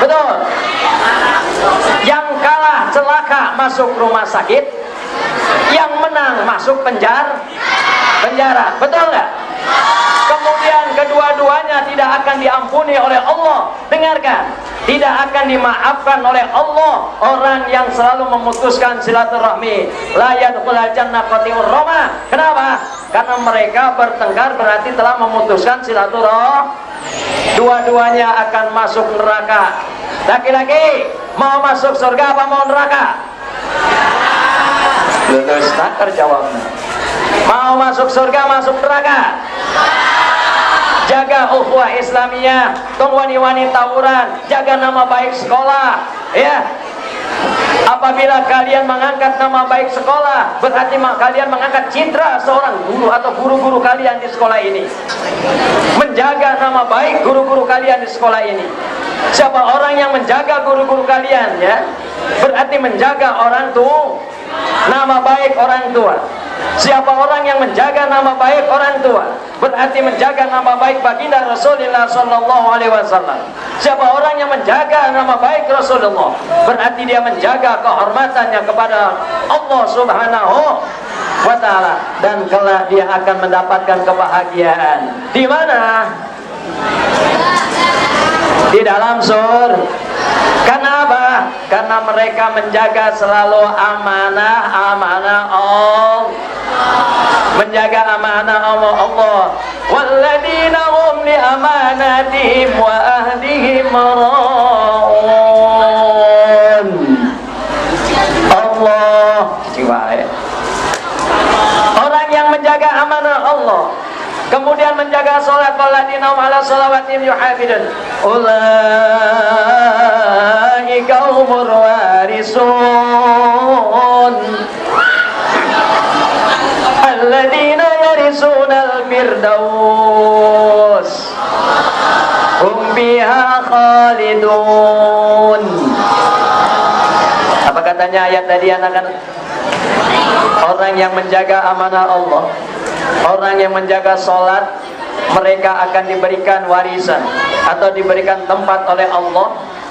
Betul. Yang kalah celaka masuk rumah sakit, yang menang masuk penjara. Betul nggak? Kemudian kedua-duanya tidak akan diampuni oleh Allah. Dengarkan, tidak akan dimaafkan oleh Allah orang yang selalu memutuskan silaturahmi. La yadkhulul jannah qati'ur rahmah. Kenapa? Karena mereka bertengkar berarti telah memutuskan silaturahmi. Dua-duanya akan masuk neraka. Laki-laki mau masuk surga apa mau neraka? Lulus tak terjawabnya. Mau masuk surga masuk neraka? Jaga ukhuwah Islamiyah, tong wani-wani tawuran, jaga nama baik sekolah, ya. Apabila kalian mengangkat nama baik sekolah, berarti kalian mengangkat citra seorang guru atau guru-guru kalian di sekolah ini. Menjaga nama baik guru-guru kalian di sekolah ini. Siapa orang yang menjaga guru-guru kalian, ya, berarti menjaga orang tua, nama baik orang tua. Siapa orang yang menjaga nama baik orang tua, berarti menjaga nama baik baginda Rasulullah sallallahu alaihi wasallam. Siapa orang yang menjaga nama baik Rasulullah, berarti dia menjaga kehormatannya kepada Allah Subhanahu wa taala, dan kelak dia akan mendapatkan kebahagiaan. Di mana? Di dalam surga. Kenapa? Karena mereka menjaga selalu amanah Allah. Menjaga amanah Allah. Walladzina hum li amanatihim wa ahdihim ra'un. Allah jiwa, ya. Orang yang menjaga amanah Allah, kemudian menjaga salat, walladzina hum ala shalawatihim yuhafidun, ulaika humur warisun alladzina yarisunal firdaus hum fiha khalidun. Apa katanya ayat tadi anak-anak? Orang yang menjaga amanah Allah, orang yang menjaga sholat, mereka akan diberikan warisan atau diberikan tempat oleh Allah.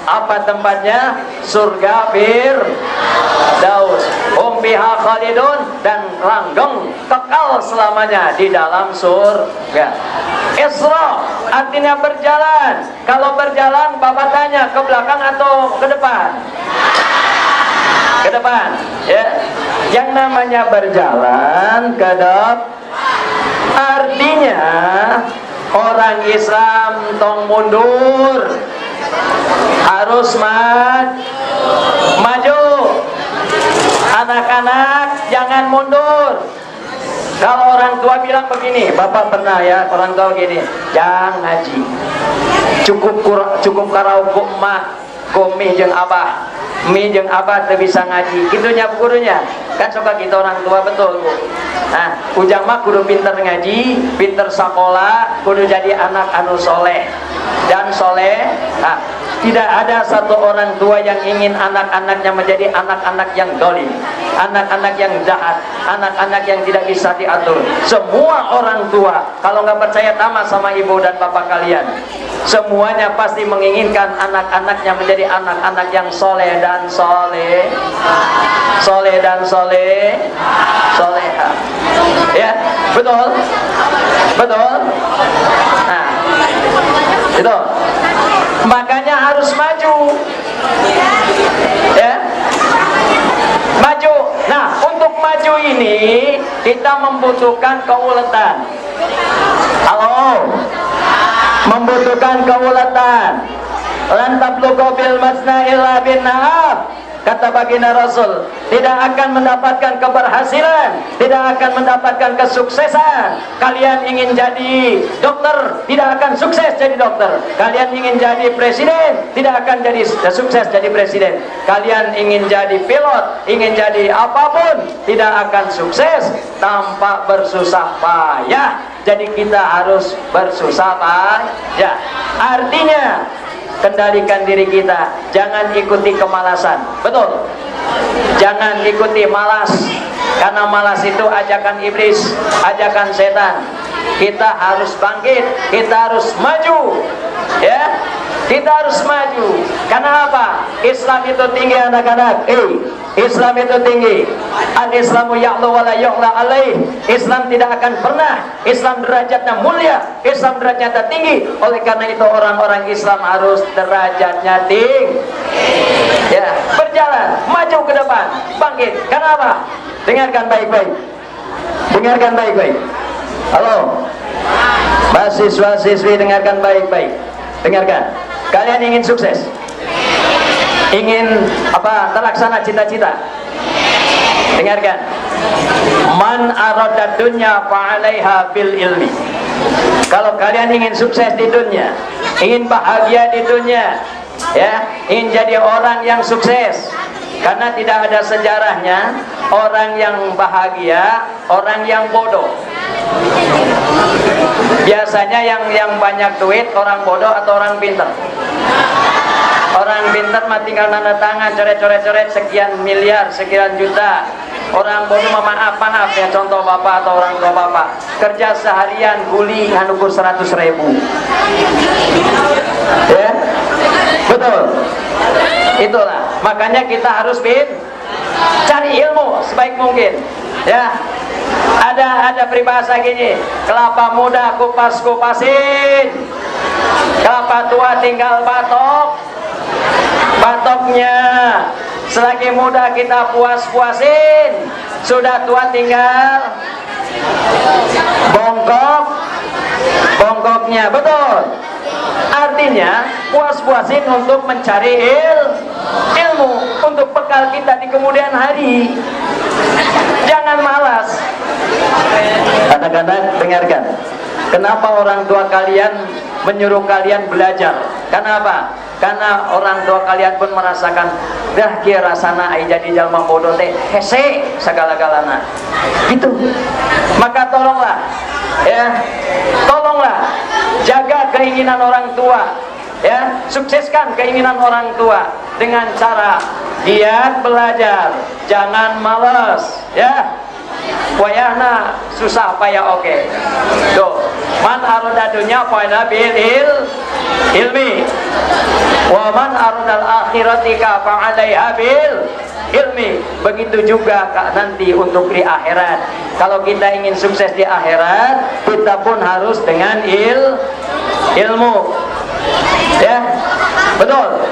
Apa tempatnya? Surga Firdaus. Hum biha khalidun, dan langgeng kekal selamanya di dalam surga. Isra artinya berjalan. Kalau berjalan, Bapak tanya ke belakang atau ke depan? Ke depan, ya. Yang namanya berjalan ke depan artinya orang Islam tong mundur, harus maju. Anak-anak jangan mundur. Kalau orang tua bilang begini, Bapak pernah ya, orang tua gini, jangan ngaji, cukup karaoke mah komih jeung abah, mi jeung abah teu bisa ngaji, gitunya gurunya. Kan suka kita orang tua, betul Bu. Nah, ujang mah kudu pinter ngaji, pinter sekolah, kudu jadi anak anu soleh dan soleh. Nah, tidak ada satu orang tua yang ingin anak-anaknya menjadi anak-anak yang dolim, anak-anak yang jahat, anak-anak yang tidak bisa diatur. Semua orang tua, kalau nggak percaya tama sama ibu dan bapak kalian, semuanya pasti menginginkan anak-anaknya menjadi anak-anak yang soleh dan soleh, soleh dan soleha. Ya, betul, betul. Nah, itu. Makanya harus maju, ya, maju. Nah, untuk maju ini kita membutuhkan keuletan. Halo, membutuhkan keuletan. lan tablughu bil masna illa bin na'af. Kata baginda Rasul, tidak akan mendapatkan keberhasilan, tidak akan mendapatkan kesuksesan. Kalian ingin jadi dokter, tidak akan sukses jadi dokter. Kalian ingin jadi presiden, tidak akan jadi sukses jadi presiden. Kalian ingin jadi pilot, ingin jadi apapun, tidak akan sukses tanpa bersusah payah. Jadi kita harus bersusah payah. Artinya kendalikan diri kita, jangan ikuti kemalasan. Betul, jangan ikuti malas, karena malas itu ajakan iblis, ajakan setan. Kita harus bangkit, kita harus maju, ya, kita harus maju. Karena apa? Islam itu tinggi anak-anak. Islam itu tinggi. Al-Islamu ya'lu wa la yu'la alaih. Islam tidak akan pernah, Islam derajatnya mulia, Islam derajatnya tinggi. Oleh karena itu orang-orang Islam harus derajatnya tinggi. Ya, berjalan, maju ke depan, bangkit. Kenapa? Dengarkan baik-baik. Dengarkan baik-baik. Halo, mahasiswa-siswi, dengarkan baik-baik. Dengarkan. Kalian ingin sukses? Ingin apa? Terlaksana cita-cita? Dengarkan. Man arada dunya fa'alaiha bil ilmi. Kalau kalian ingin sukses di dunia, ingin bahagia di dunia, ya, ingin jadi orang yang sukses, karena tidak ada sejarahnya orang yang bahagia, orang yang bodoh. Biasanya yang banyak duit orang bodoh atau orang pintar? Orang pintar mah tinggal tanda tangan, coret-coret sekian miliar, sekian juta. Orang bodoh mah maaf ya, contoh bapak atau orang tua bapak kerja seharian kuli ukur 100.000. Ya, betul. Itulah makanya kita harus cari ilmu sebaik mungkin. Ya, ada peribahasa gini, kelapa muda kupas-kupasin, kelapa tua tinggal batoknya. Selagi muda kita puas-puasin, sudah tua tinggal bongkoknya. Betul. Artinya puas-puasin untuk mencari ilmu untuk bekal kita di kemudian hari. Jangan malas. Kadang-kadang dengarkan, kenapa orang tua kalian menyuruh kalian belajar? Kenapa? Karena orang tua kalian pun merasakan, dah kia rasana ai jadi jalma bodoh teh hese segala-galana. Gitu. Maka tolonglah, ya, tolonglah jaga keinginan orang tua, ya, sukseskan keinginan orang tua dengan cara giat belajar, jangan malas, ya. Wayahna susah payah oke. Tuh, man arada dunya fa'ala bil ilmi. Wa man aradal akhirati ka fa'alaiha bil ilmi. Begitu juga nanti untuk di akhirat. Kalau kita ingin sukses di akhirat, kita pun harus dengan ilmu. Ya, betul.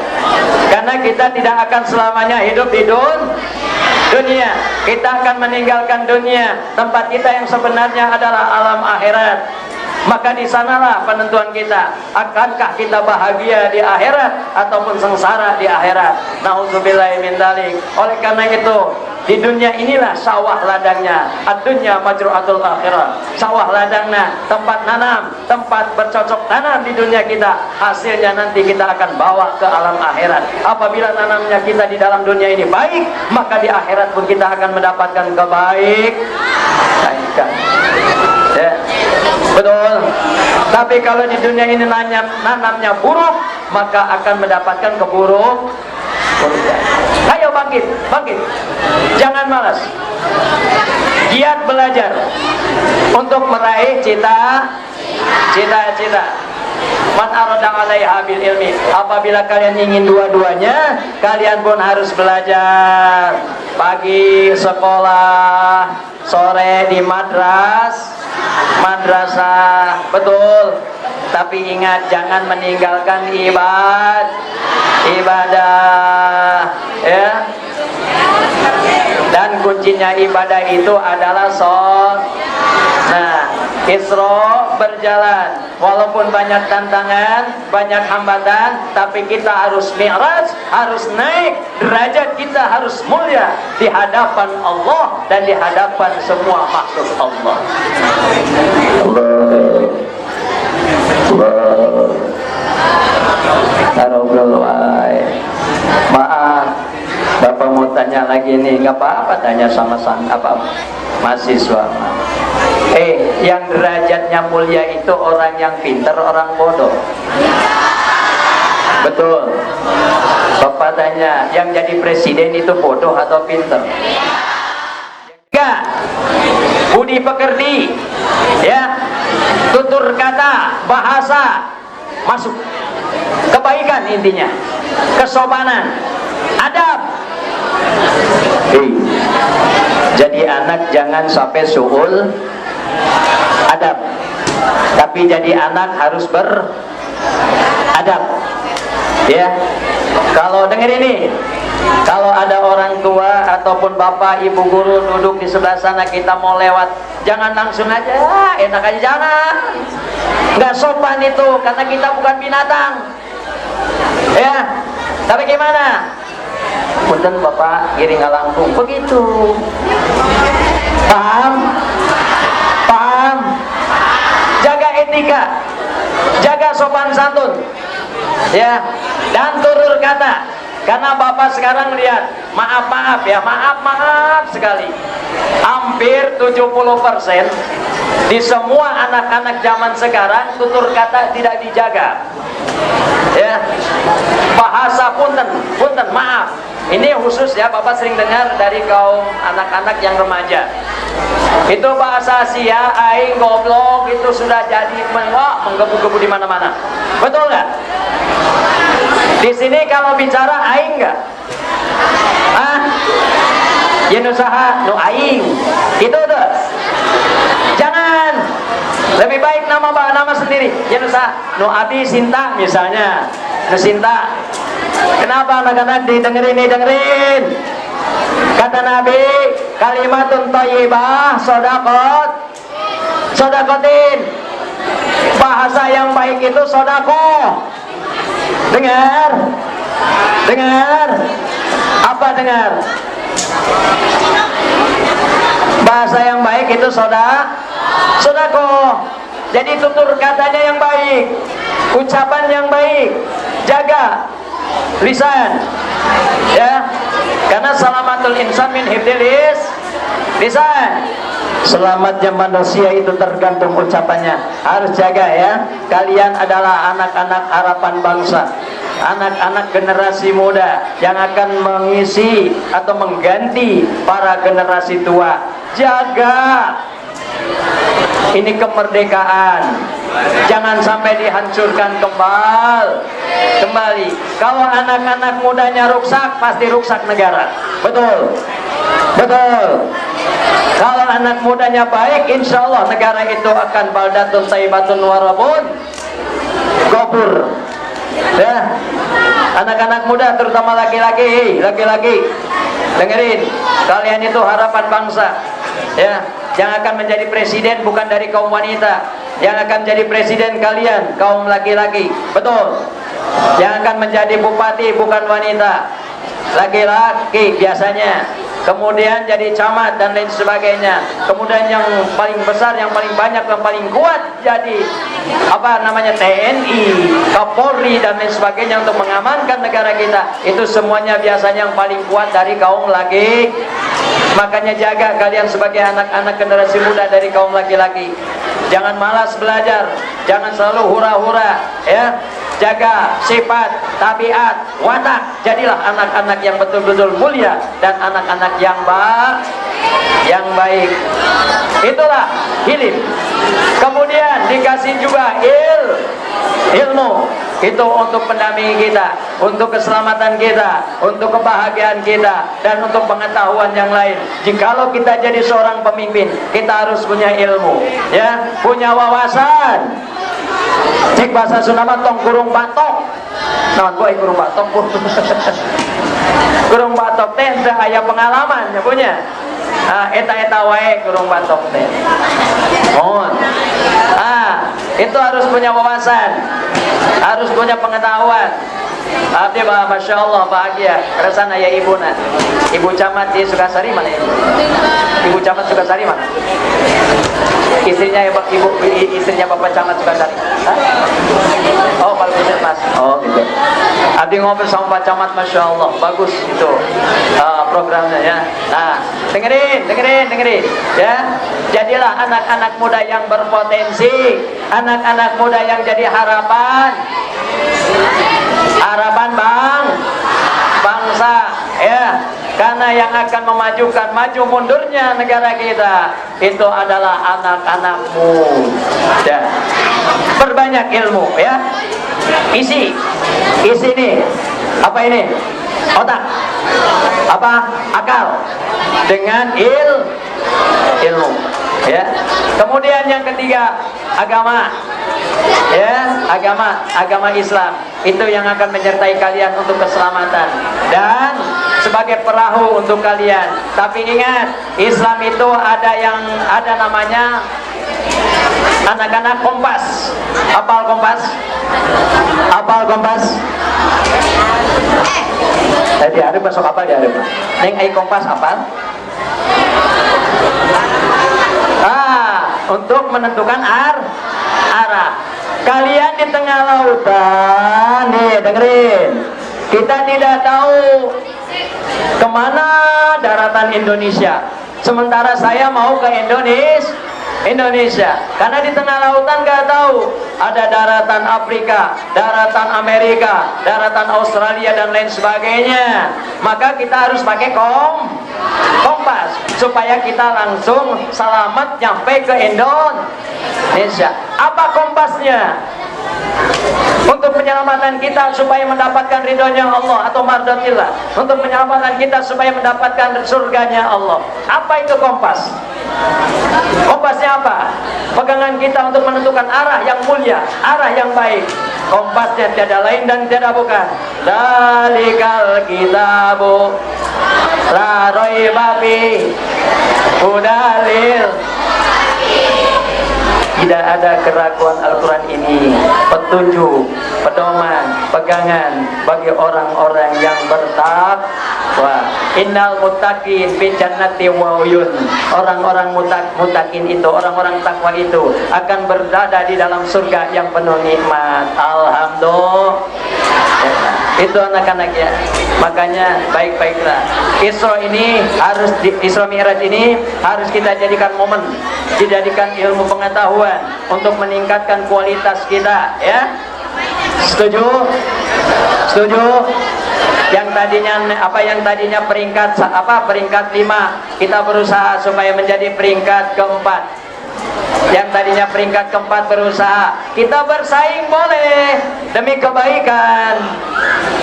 Karena kita tidak akan selamanya hidup di dunia. Kita akan meninggalkan dunia. Tempat kita yang sebenarnya adalah alam akhirat. Maka di sanalah penentuan kita, akankah kita bahagia di akhirat ataupun sengsara di akhirat. Nauzubillahi min dzalik. Oleh karena itu, di dunia inilah sawah ladangnya. Ad-dunya majru'atul akhirah. Sawah ladangnya, tempat nanam, tempat bercocok tanam di dunia kita. Hasilnya nanti kita akan bawa ke alam akhirat. Apabila nanamnya kita di dalam dunia ini baik, maka di akhirat pun kita akan mendapatkan kebaikan. Ya. Betul. Tapi kalau di dunia ini nanamnya buruk, maka akan mendapatkan keburukan. Ayo bangkit. Jangan malas. Giat belajar untuk meraih cita-cita. Man arada 'alaiha bil ilmi. Apabila kalian ingin dua-duanya, kalian pun harus belajar. Pagi sekolah, sore di madrasah. Betul. Tapi ingat, jangan meninggalkan ibadah, ya. Dan kuncinya ibadah itu adalah Nah, Isra berjalan, walaupun banyak tantangan, banyak hambatan, tapi kita harus mi'raj, harus naik derajat, kita harus mulia di hadapan Allah dan di hadapan semua makhluk Allah. Maaf, Bapak mau tanya lagi nih, nggak apa-apa, tanya sama apa mahasiswa. Yang derajatnya mulia itu orang yang pintar, orang bodoh. Betul. Bapak tanya, yang jadi presiden itu bodoh atau pintar? Enggak. Budi pekerti, ya, tutur kata, bahasa, masuk. Kebaikan intinya, kesopanan, adab. Jadi anak jangan sampai suul adab, tapi jadi anak harus beradab, ya. Kalau denger ini, kalau ada orang tua ataupun bapak ibu guru duduk di sebelah sana, kita mau lewat, jangan langsung aja, enak aja, jangan. Nggak sopan itu, karena kita bukan binatang, ya. Tapi gimana? Punten bapak, giring ngalangkung, begitu. Paham? Paham? Jaga etika, jaga sopan santun, ya, dan tutur kata. Karena bapak sekarang lihat, maaf ya, maaf sekali, hampir 70% di semua anak-anak zaman sekarang tutur kata tidak dijaga, ya. Bahasa punten, maaf. Ini khusus ya, bapak sering dengar dari kaum anak-anak yang remaja. Itu bahasa sia, aing, goblok, itu sudah jadi menggebu-gebu di mana-mana. Betul nggak? Di sini kalau bicara aing nggak? Yen usaha nu aing. Itu tuh. Jangan. Lebih baik nama sendiri. Yen usaha nu abi Sinta misalnya. Nu Sinta. Kenapa anak-anak dengerin? Kata Nabi, kalimatun thayyibah sodakotin. Bahasa yang baik itu sodako. Dengar. Apa dengar? Bahasa yang baik itu sodako. Jadi tutur katanya yang baik, ucapan yang baik, jaga lisan, ya. Karena salamatul insan min hifdil lisan. Selamatnya manusia itu tergantung ucapannya. Harus jaga ya. Kalian adalah anak-anak harapan bangsa, anak-anak generasi muda yang akan mengisi atau mengganti para generasi tua. Jaga ini kemerdekaan, jangan sampai dihancurkan kembali. Kalau anak-anak mudanya rusak, pasti rusak negara. Betul. Kalau anak mudanya baik, insya Allah negara itu akan baldatun thayyibatun warabun gofur. Ya, anak-anak muda terutama laki-laki, dengerin, kalian itu harapan bangsa, ya. Yang akan menjadi presiden bukan dari kaum wanita, yang akan menjadi presiden kalian kaum laki-laki, betul. Yang akan menjadi bupati bukan wanita, laki-laki biasanya. Kemudian jadi camat dan lain sebagainya. Kemudian yang paling besar, yang paling banyak, yang paling kuat jadi TNI, Kapolri dan lain sebagainya untuk mengamankan negara kita. Itu semuanya biasanya yang paling kuat dari kaum laki. Makanya jaga kalian sebagai anak-anak generasi muda dari kaum laki-laki. Jangan malas belajar, jangan selalu hura-hura, ya. Jaga sifat, tabiat, watak. Jadilah anak-anak yang betul-betul mulia dan anak-anak yang baik. Itulah hilim. Kemudian dikasih juga ilmu. Itu untuk pendampingi kita, untuk keselamatan kita, untuk kebahagiaan kita, dan untuk pengetahuan yang lain. Jikalau kita jadi seorang pemimpin, kita harus punya ilmu, ya, punya wawasan. Cek bahasa Sunda tong kurung batok. Naon boy kurung batok? Kurung batok teh aya pengalaman ya punya. Eta wae kurung batok teh. Mohon. Itu harus punya wawasan, harus punya pengetahuan. Abdi bah, masya Allah bahagia. Keresan ayah ibu nak, ibu camat di Sukasari mana ibu? Ibu camat Sukasari mana? Istrinya istrinya bapak camat Sukasari. Hah? Oh kalau bisa mas. Oh gitu. Abdi ngobrol sama Pak Camat, masya Allah bagus itu programnya ya. Nah dengerin ya. Jadilah anak-anak muda yang berpotensi, anak-anak muda yang jadi harapan bangsa ya, karena yang akan memajukan maju mundurnya negara kita itu adalah anak-anakmu ya. Berbanyak ilmu ya, isi nih apa ini, otak apa, akal dengan ilmu ya. Kemudian yang ketiga, agama ya, agama Islam itu yang akan menyertai kalian untuk keselamatan dan sebagai perahu untuk kalian. Tapi ingat, Islam itu ada namanya anak-anak kompas. Apal kompas tadi ada masuk apa dia ada neng ai kompas apal untuk menentukan arah. Kalian di tengah lautan nih, dengerin, kita tidak tahu kemana daratan Indonesia, sementara saya mau ke Indonesia karena di tengah lautan gak tahu ada daratan Afrika, daratan Amerika, daratan Australia dan lain sebagainya. Maka kita harus pakai kompas supaya kita langsung selamat nyampe ke Indonesia. Apa kompasnya? Untuk penyelamatan kita supaya mendapatkan ridhonya Allah atau mardatillah, untuk menyelamatkan kita supaya mendapatkan surganya Allah. Apa itu kompas? Kompasnya apa? Pegangan kita untuk menentukan arah yang mulia, arah yang baik. Kompasnya tiada lain dan tiada bukan. Dalikal kitabu la raiba fi hudalil. Tidak ada keraguan Al-Quran ini petunjuk, pedoman, pegangan bagi orang-orang yang bertakwa. Innal muttaqin fi jannati wa uyun. Orang-orang muttaqin itu, orang-orang takwa itu akan berada di dalam surga yang penuh nikmat. Alhamdulillah. Itu anak-anak ya. Makanya baik-baiklah. Isra Mi'raj ini harus kita jadikan momen, dijadikan ilmu pengetahuan untuk meningkatkan kualitas kita ya. Setuju? Yang tadinya peringkat 5, kita berusaha supaya menjadi peringkat keempat. Yang tadinya peringkat keempat berusaha, kita bersaing boleh demi kebaikan.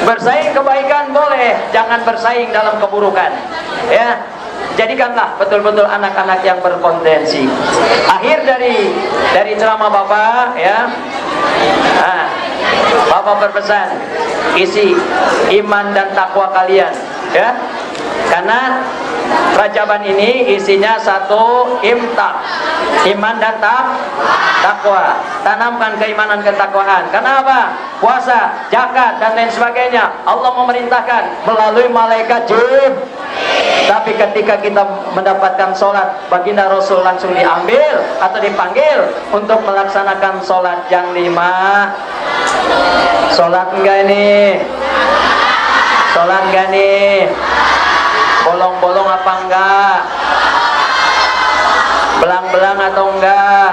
Bersaing kebaikan boleh, jangan bersaing dalam keburukan ya. Jadikanlah betul-betul anak-anak yang berpotensi. Akhir dari ceramah Bapak ya. Bapak berpesan, isi iman dan takwa kalian ya. Karena Rajaban ini isinya satu imtak, iman dan takwa. Tanamkan keimanan ketakwaan. Kenapa? Puasa, zakat dan lain sebagainya Allah memerintahkan melalui malaikat Jibril. Tapi ketika kita mendapatkan sholat, baginda Rasul langsung diambil atau dipanggil untuk melaksanakan sholat yang 5. Sholat enggak ini? Sholat enggak nih? Bolong-bolong apa enggak? Belang-belang atau enggak?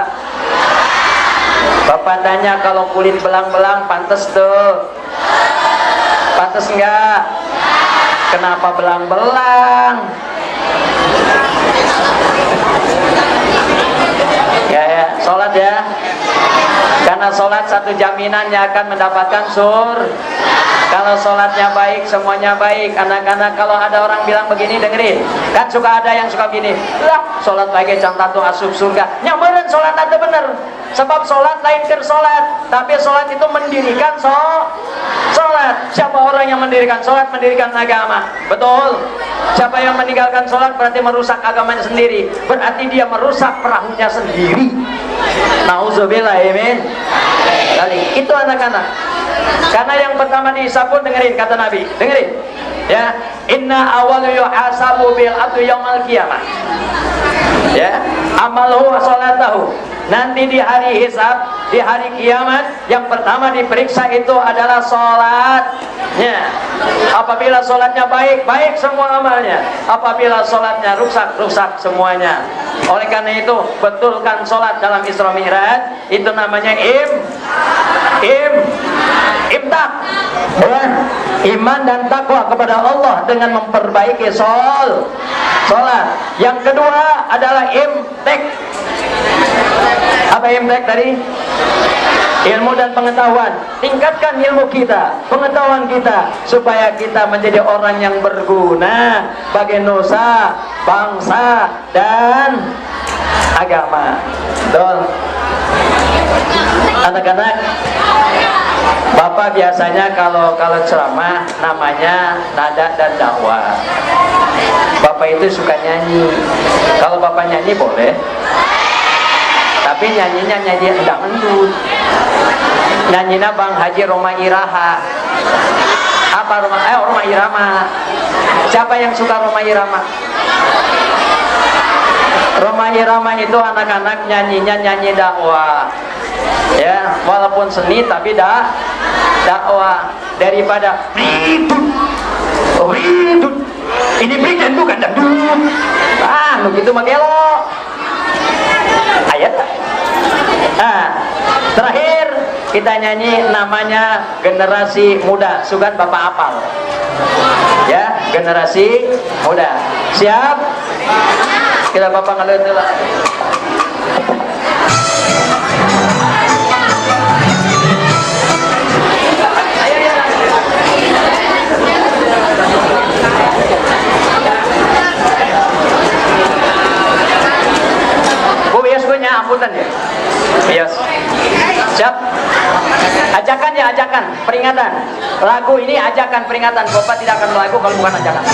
Bapak tanya, kalau kulit belang-belang pantas tuh? Pantas enggak? Kenapa belang-belang? Ya, sholat ya. Karena sholat satu jaminannya akan mendapatkan Kalau sholatnya baik, semuanya baik. Anak-anak, kalau ada orang bilang begini, dengerin. Kan suka ada yang suka gini, lah sholat baiknya jangan tato asup surga. Nyamperin sholat itu bener. Sebab sholat lain ke sholat, tapi sholat itu mendirikan sholat. Siapa orang yang mendirikan sholat? Mendirikan agama. Betul. Siapa yang meninggalkan sholat berarti merusak agamanya sendiri. Berarti dia merusak perahunya sendiri. Nauzubillah, amin. Kali itu anak-anak. Karena yang pertama dihisab pun dengerin kata Nabi, dengerin. Ya, inna awwalu yuhasabu bil abdu yaumal qiyamah. Ya, amaluhu wa salatahu. Nanti di hari hisab, di hari kiamat, yang pertama diperiksa itu adalah sholatnya. Apabila sholatnya baik, baik semua amalnya. Apabila sholatnya rusak, rusak semuanya. Oleh karena itu, betulkan sholat dalam Isra Mi'raj, itu namanya imtak. Ya, iman dan takwa kepada Allah dengan memperbaiki sholat. Yang kedua adalah imtek. Apa imtek tadi? Ilmu dan pengetahuan. Tingkatkan ilmu kita, pengetahuan kita, supaya kita menjadi orang yang berguna bagi nusa, bangsa, dan agama. Betul. Anak-anak, Bapak biasanya kalau ceramah namanya nada dan dakwah. Bapak itu suka nyanyi. Kalau Bapak nyanyi boleh, tapi nyanyinya nyanyi endang-endut. Nyanyinya Bang Haji Roma Iraha. Apa Roma Irama? Siapa yang suka Roma Irama? Roma Irama itu anak-anak nyanyinya nyanyi dakwah. Ya, walaupun seni tapi dakwah. Daripada ridut, ini berikan bukan dangdut. Begitu magelo. Ayat. Terakhir kita nyanyi namanya generasi muda. Sugan Bapak apal. Ya, generasi muda. Siap? Kita Bapak ngalut dulu. Amputan ya. Yes. Siap. Ajakan ya, ajakan, peringatan. Lagu ini ajakan peringatan. Bapak tidak akan melagu kalau bukan ajakan.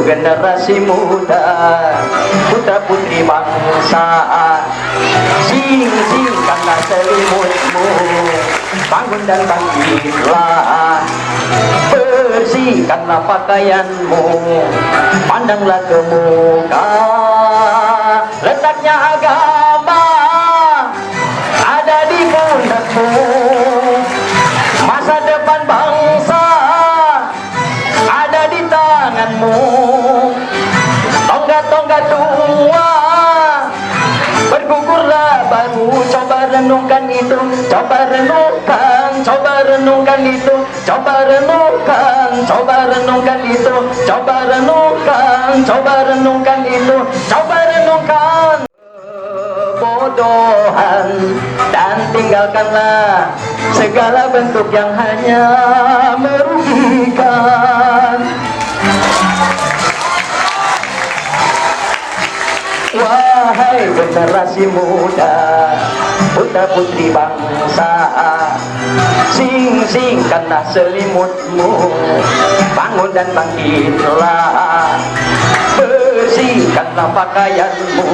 Generasi muda, putra putri bangsa, singkanlah selimutmu, bangun dan bangkitlah, bersihkanlah pakaianmu, pandanglah ke muka. Letaknya agama ada di pundakmu, masa depan bangsa ada di tanganmu. Tonggak-tonggak tua bergugurlah baru. Coba renungkan itu, coba renungkan, coba renungkan itu, coba renungkan, coba renungkan itu, coba renungkan, coba renungkan itu, coba renungkan kebodohan, dan tinggalkanlah segala bentuk yang hanya merugikan. Wahai generasi muda, putra putri bangsa, singkanlah selimutmu, bangun dan bangkitlah, bersihkanlah pakaianmu,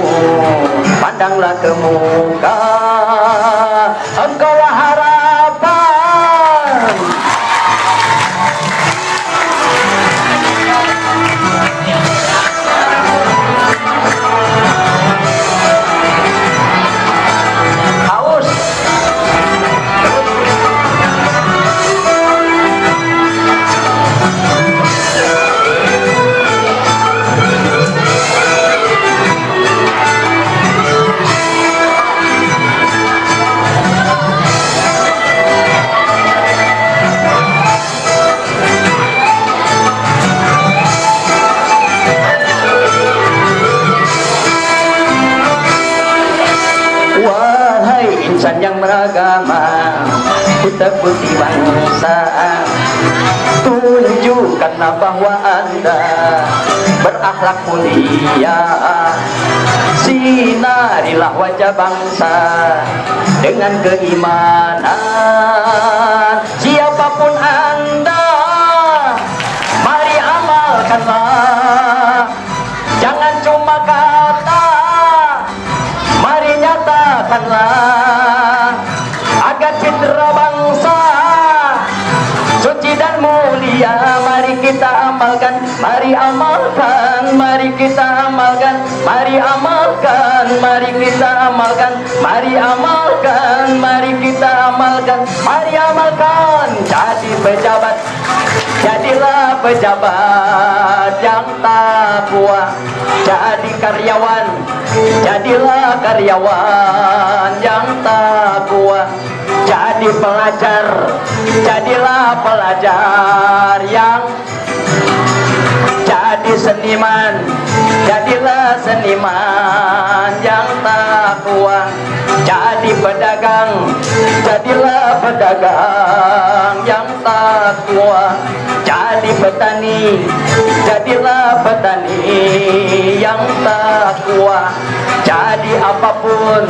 pandanglah ke muka. Engkaulah harapan. Wahai insan yang beragama, putra putri bangsa, tunjukkanlah bahwa Anda berakhlak mulia. Sinarilah wajah bangsa dengan keimanan. Siapapun Anda, mari amalkanlah. Jangan cuma kata, mari nyatakanlah agar citra bangsa suci dan mulia. Mari kita amalkan, mari amalkan, mari kita amalkan, mari amalkan, mari kita amalkan, mari amalkan, mari kita amalkan, mari amalkan. Jadi pejabat, jadilah pejabat yang takwa. Jadi karyawan, jadilah karyawan yang takwa. Jadi pelajar, jadilah pelajar yang. Jadi seniman, jadilah seniman yang takwa. Jadi pedagang, jadilah pedagang yang takwa. Jadi petani, jadilah petani yang takwa. Jadi apapun,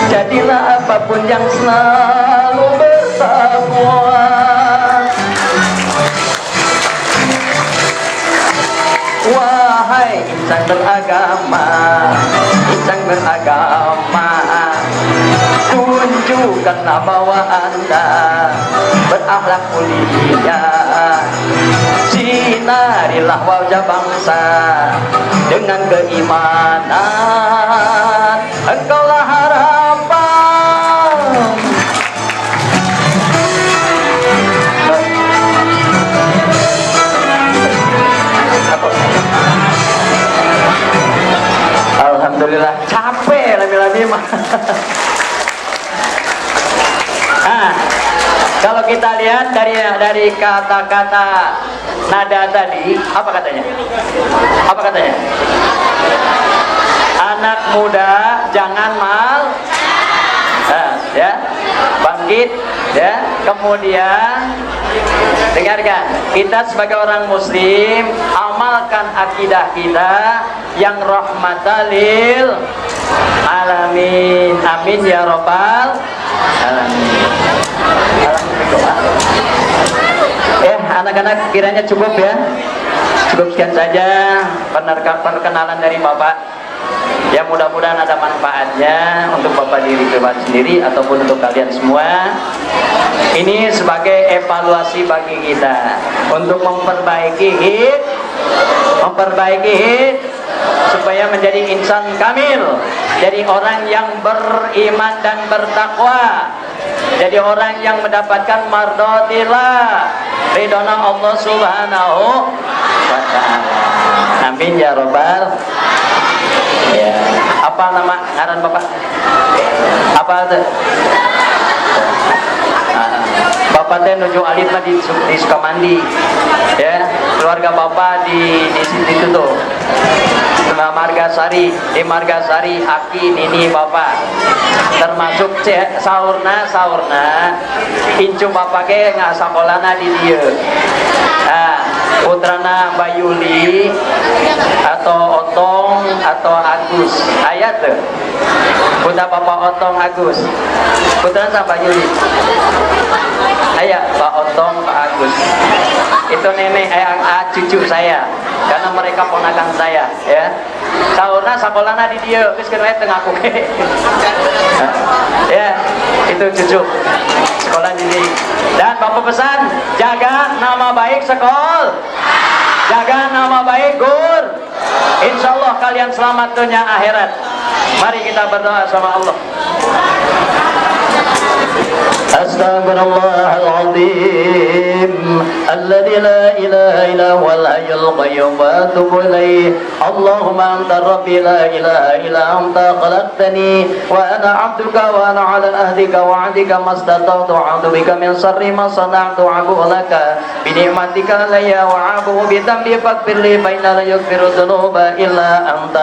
jadilah apapun yang selalu bertakwa. Wahai insan beragama, insan beragama, tunjukkanlah bahwa Anda berakhlak mulia. Sinarilah wajah bangsa dengan keimanan. Engkaulah harapan. Alhamdulillah, capek lami-lami mah. Nah, kalau kita lihat dari kata-kata nada tadi, apa katanya? Apa katanya? Anak muda jangan mal, ya, bangkit, ya. Kemudian dengarkan, kita sebagai orang muslim amalkan akidah kita yang rahmatan lil alamin. Amin ya rabbal alamin. Anak-anak kiranya cukup ya. Cukup sekian saja perkenalan dari Bapak. Ya, mudah-mudahan ada manfaatnya untuk Bapak diri pribadi sendiri ataupun untuk kalian semua. Ini sebagai evaluasi bagi kita untuk memperbaiki supaya menjadi insan kamil, jadi orang yang beriman dan bertakwa, jadi orang yang mendapatkan mardotillah, ridhona Allah subhanahu wa ta'ala. Amin ya robbal. Ya. Apa nama ngaran Bapak? Apa itu? Bapak teh nuju alit mah di Sukamandi, ya. Keluarga Bapak di situ tuh. Margasari, di Margasari, Aki, Nini, Bapak. Termasuk saurna, incu Bapak ke nggak sakolana di dia. Nah, putrana Mbak Yuli atau Otong atau Agus, ayat tuh. Putra Bapak Otong Agus, putrana sama Mbak Yuli. Ayah, Pak Otong, Pak Agus. Itu nenek, cucu saya, karena mereka ponakan saya, ya. Saurna sakolana di dia, terus kena tengah kuke. Ya, itu cucu sekolah di sini. Dan Bapak pesan, jaga nama baik sekolah, jaga nama baik gur. Insya Allah kalian selamat dunia akhirat. Mari kita berdoa sama Allah. Astagfirullahaladzim. الذي لا إله إلا هو الحي القيوم وأتوب إليه اللهم أنت ربي لا إله إلا أنت خلقتني وأنا عبدك وأنا على عهدك وعهدك ما استطعت أعوذ بك من شر ما صنعت أعوذ لك بنعمتك علي وأعوذ بذنبي فاغفر لي فإنه لا يغفر الذنوب إلا أنت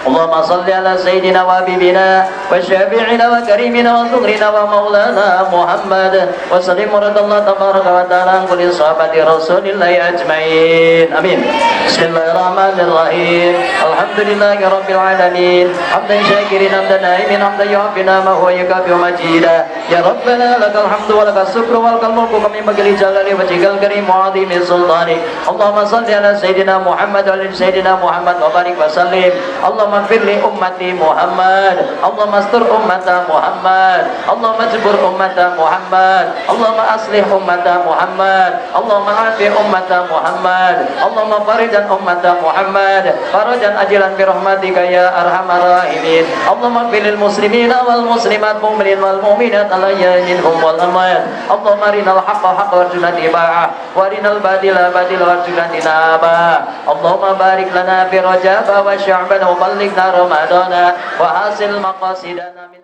اللهم صل على سيدنا وحبيبنا وشفيعنا وكريمنا وزهرنا ومولانا محمد وسلم ورد الله تبارك وتعالى عن كل صحابة رسول الله أجمعين آمين بسم الله الرحمن الرحيم الحمد لله رب العالمين حمدا شاكرين حمدا نائمين حمدا يحبنا ما هو يكافئ مجيدا يا ربنا لك الحمد ولك الشكر ولك الملك كما ينبغي لجلال وجهك الكريم وعظيم سلطانك اللهم صل على سيدنا محمد وعلى سيدنا محمد وبارك وسلم اللهم اغفر لأمتي محمد اللهم استر أمة محمد اللهم اجبر أمة محمد اللهم أصلح أمة محمد اللهم عافي أمة محمد اللهم فرج أمة محمد فرجا أجلا برحمتك يا أرحم الراحمين اللهم اغفر للمسلمين والمسلمات المؤمنين والمؤمنات الأحياء منهم والأموات اللهم أرنا الحق حقا وارزقنا اتباعه وأرنا الباطل باطلا وارزقنا اجتنابه اللهم بارك لنا في رجب وشعبان وبلغنا رمضان وحاصل مقاصدنا من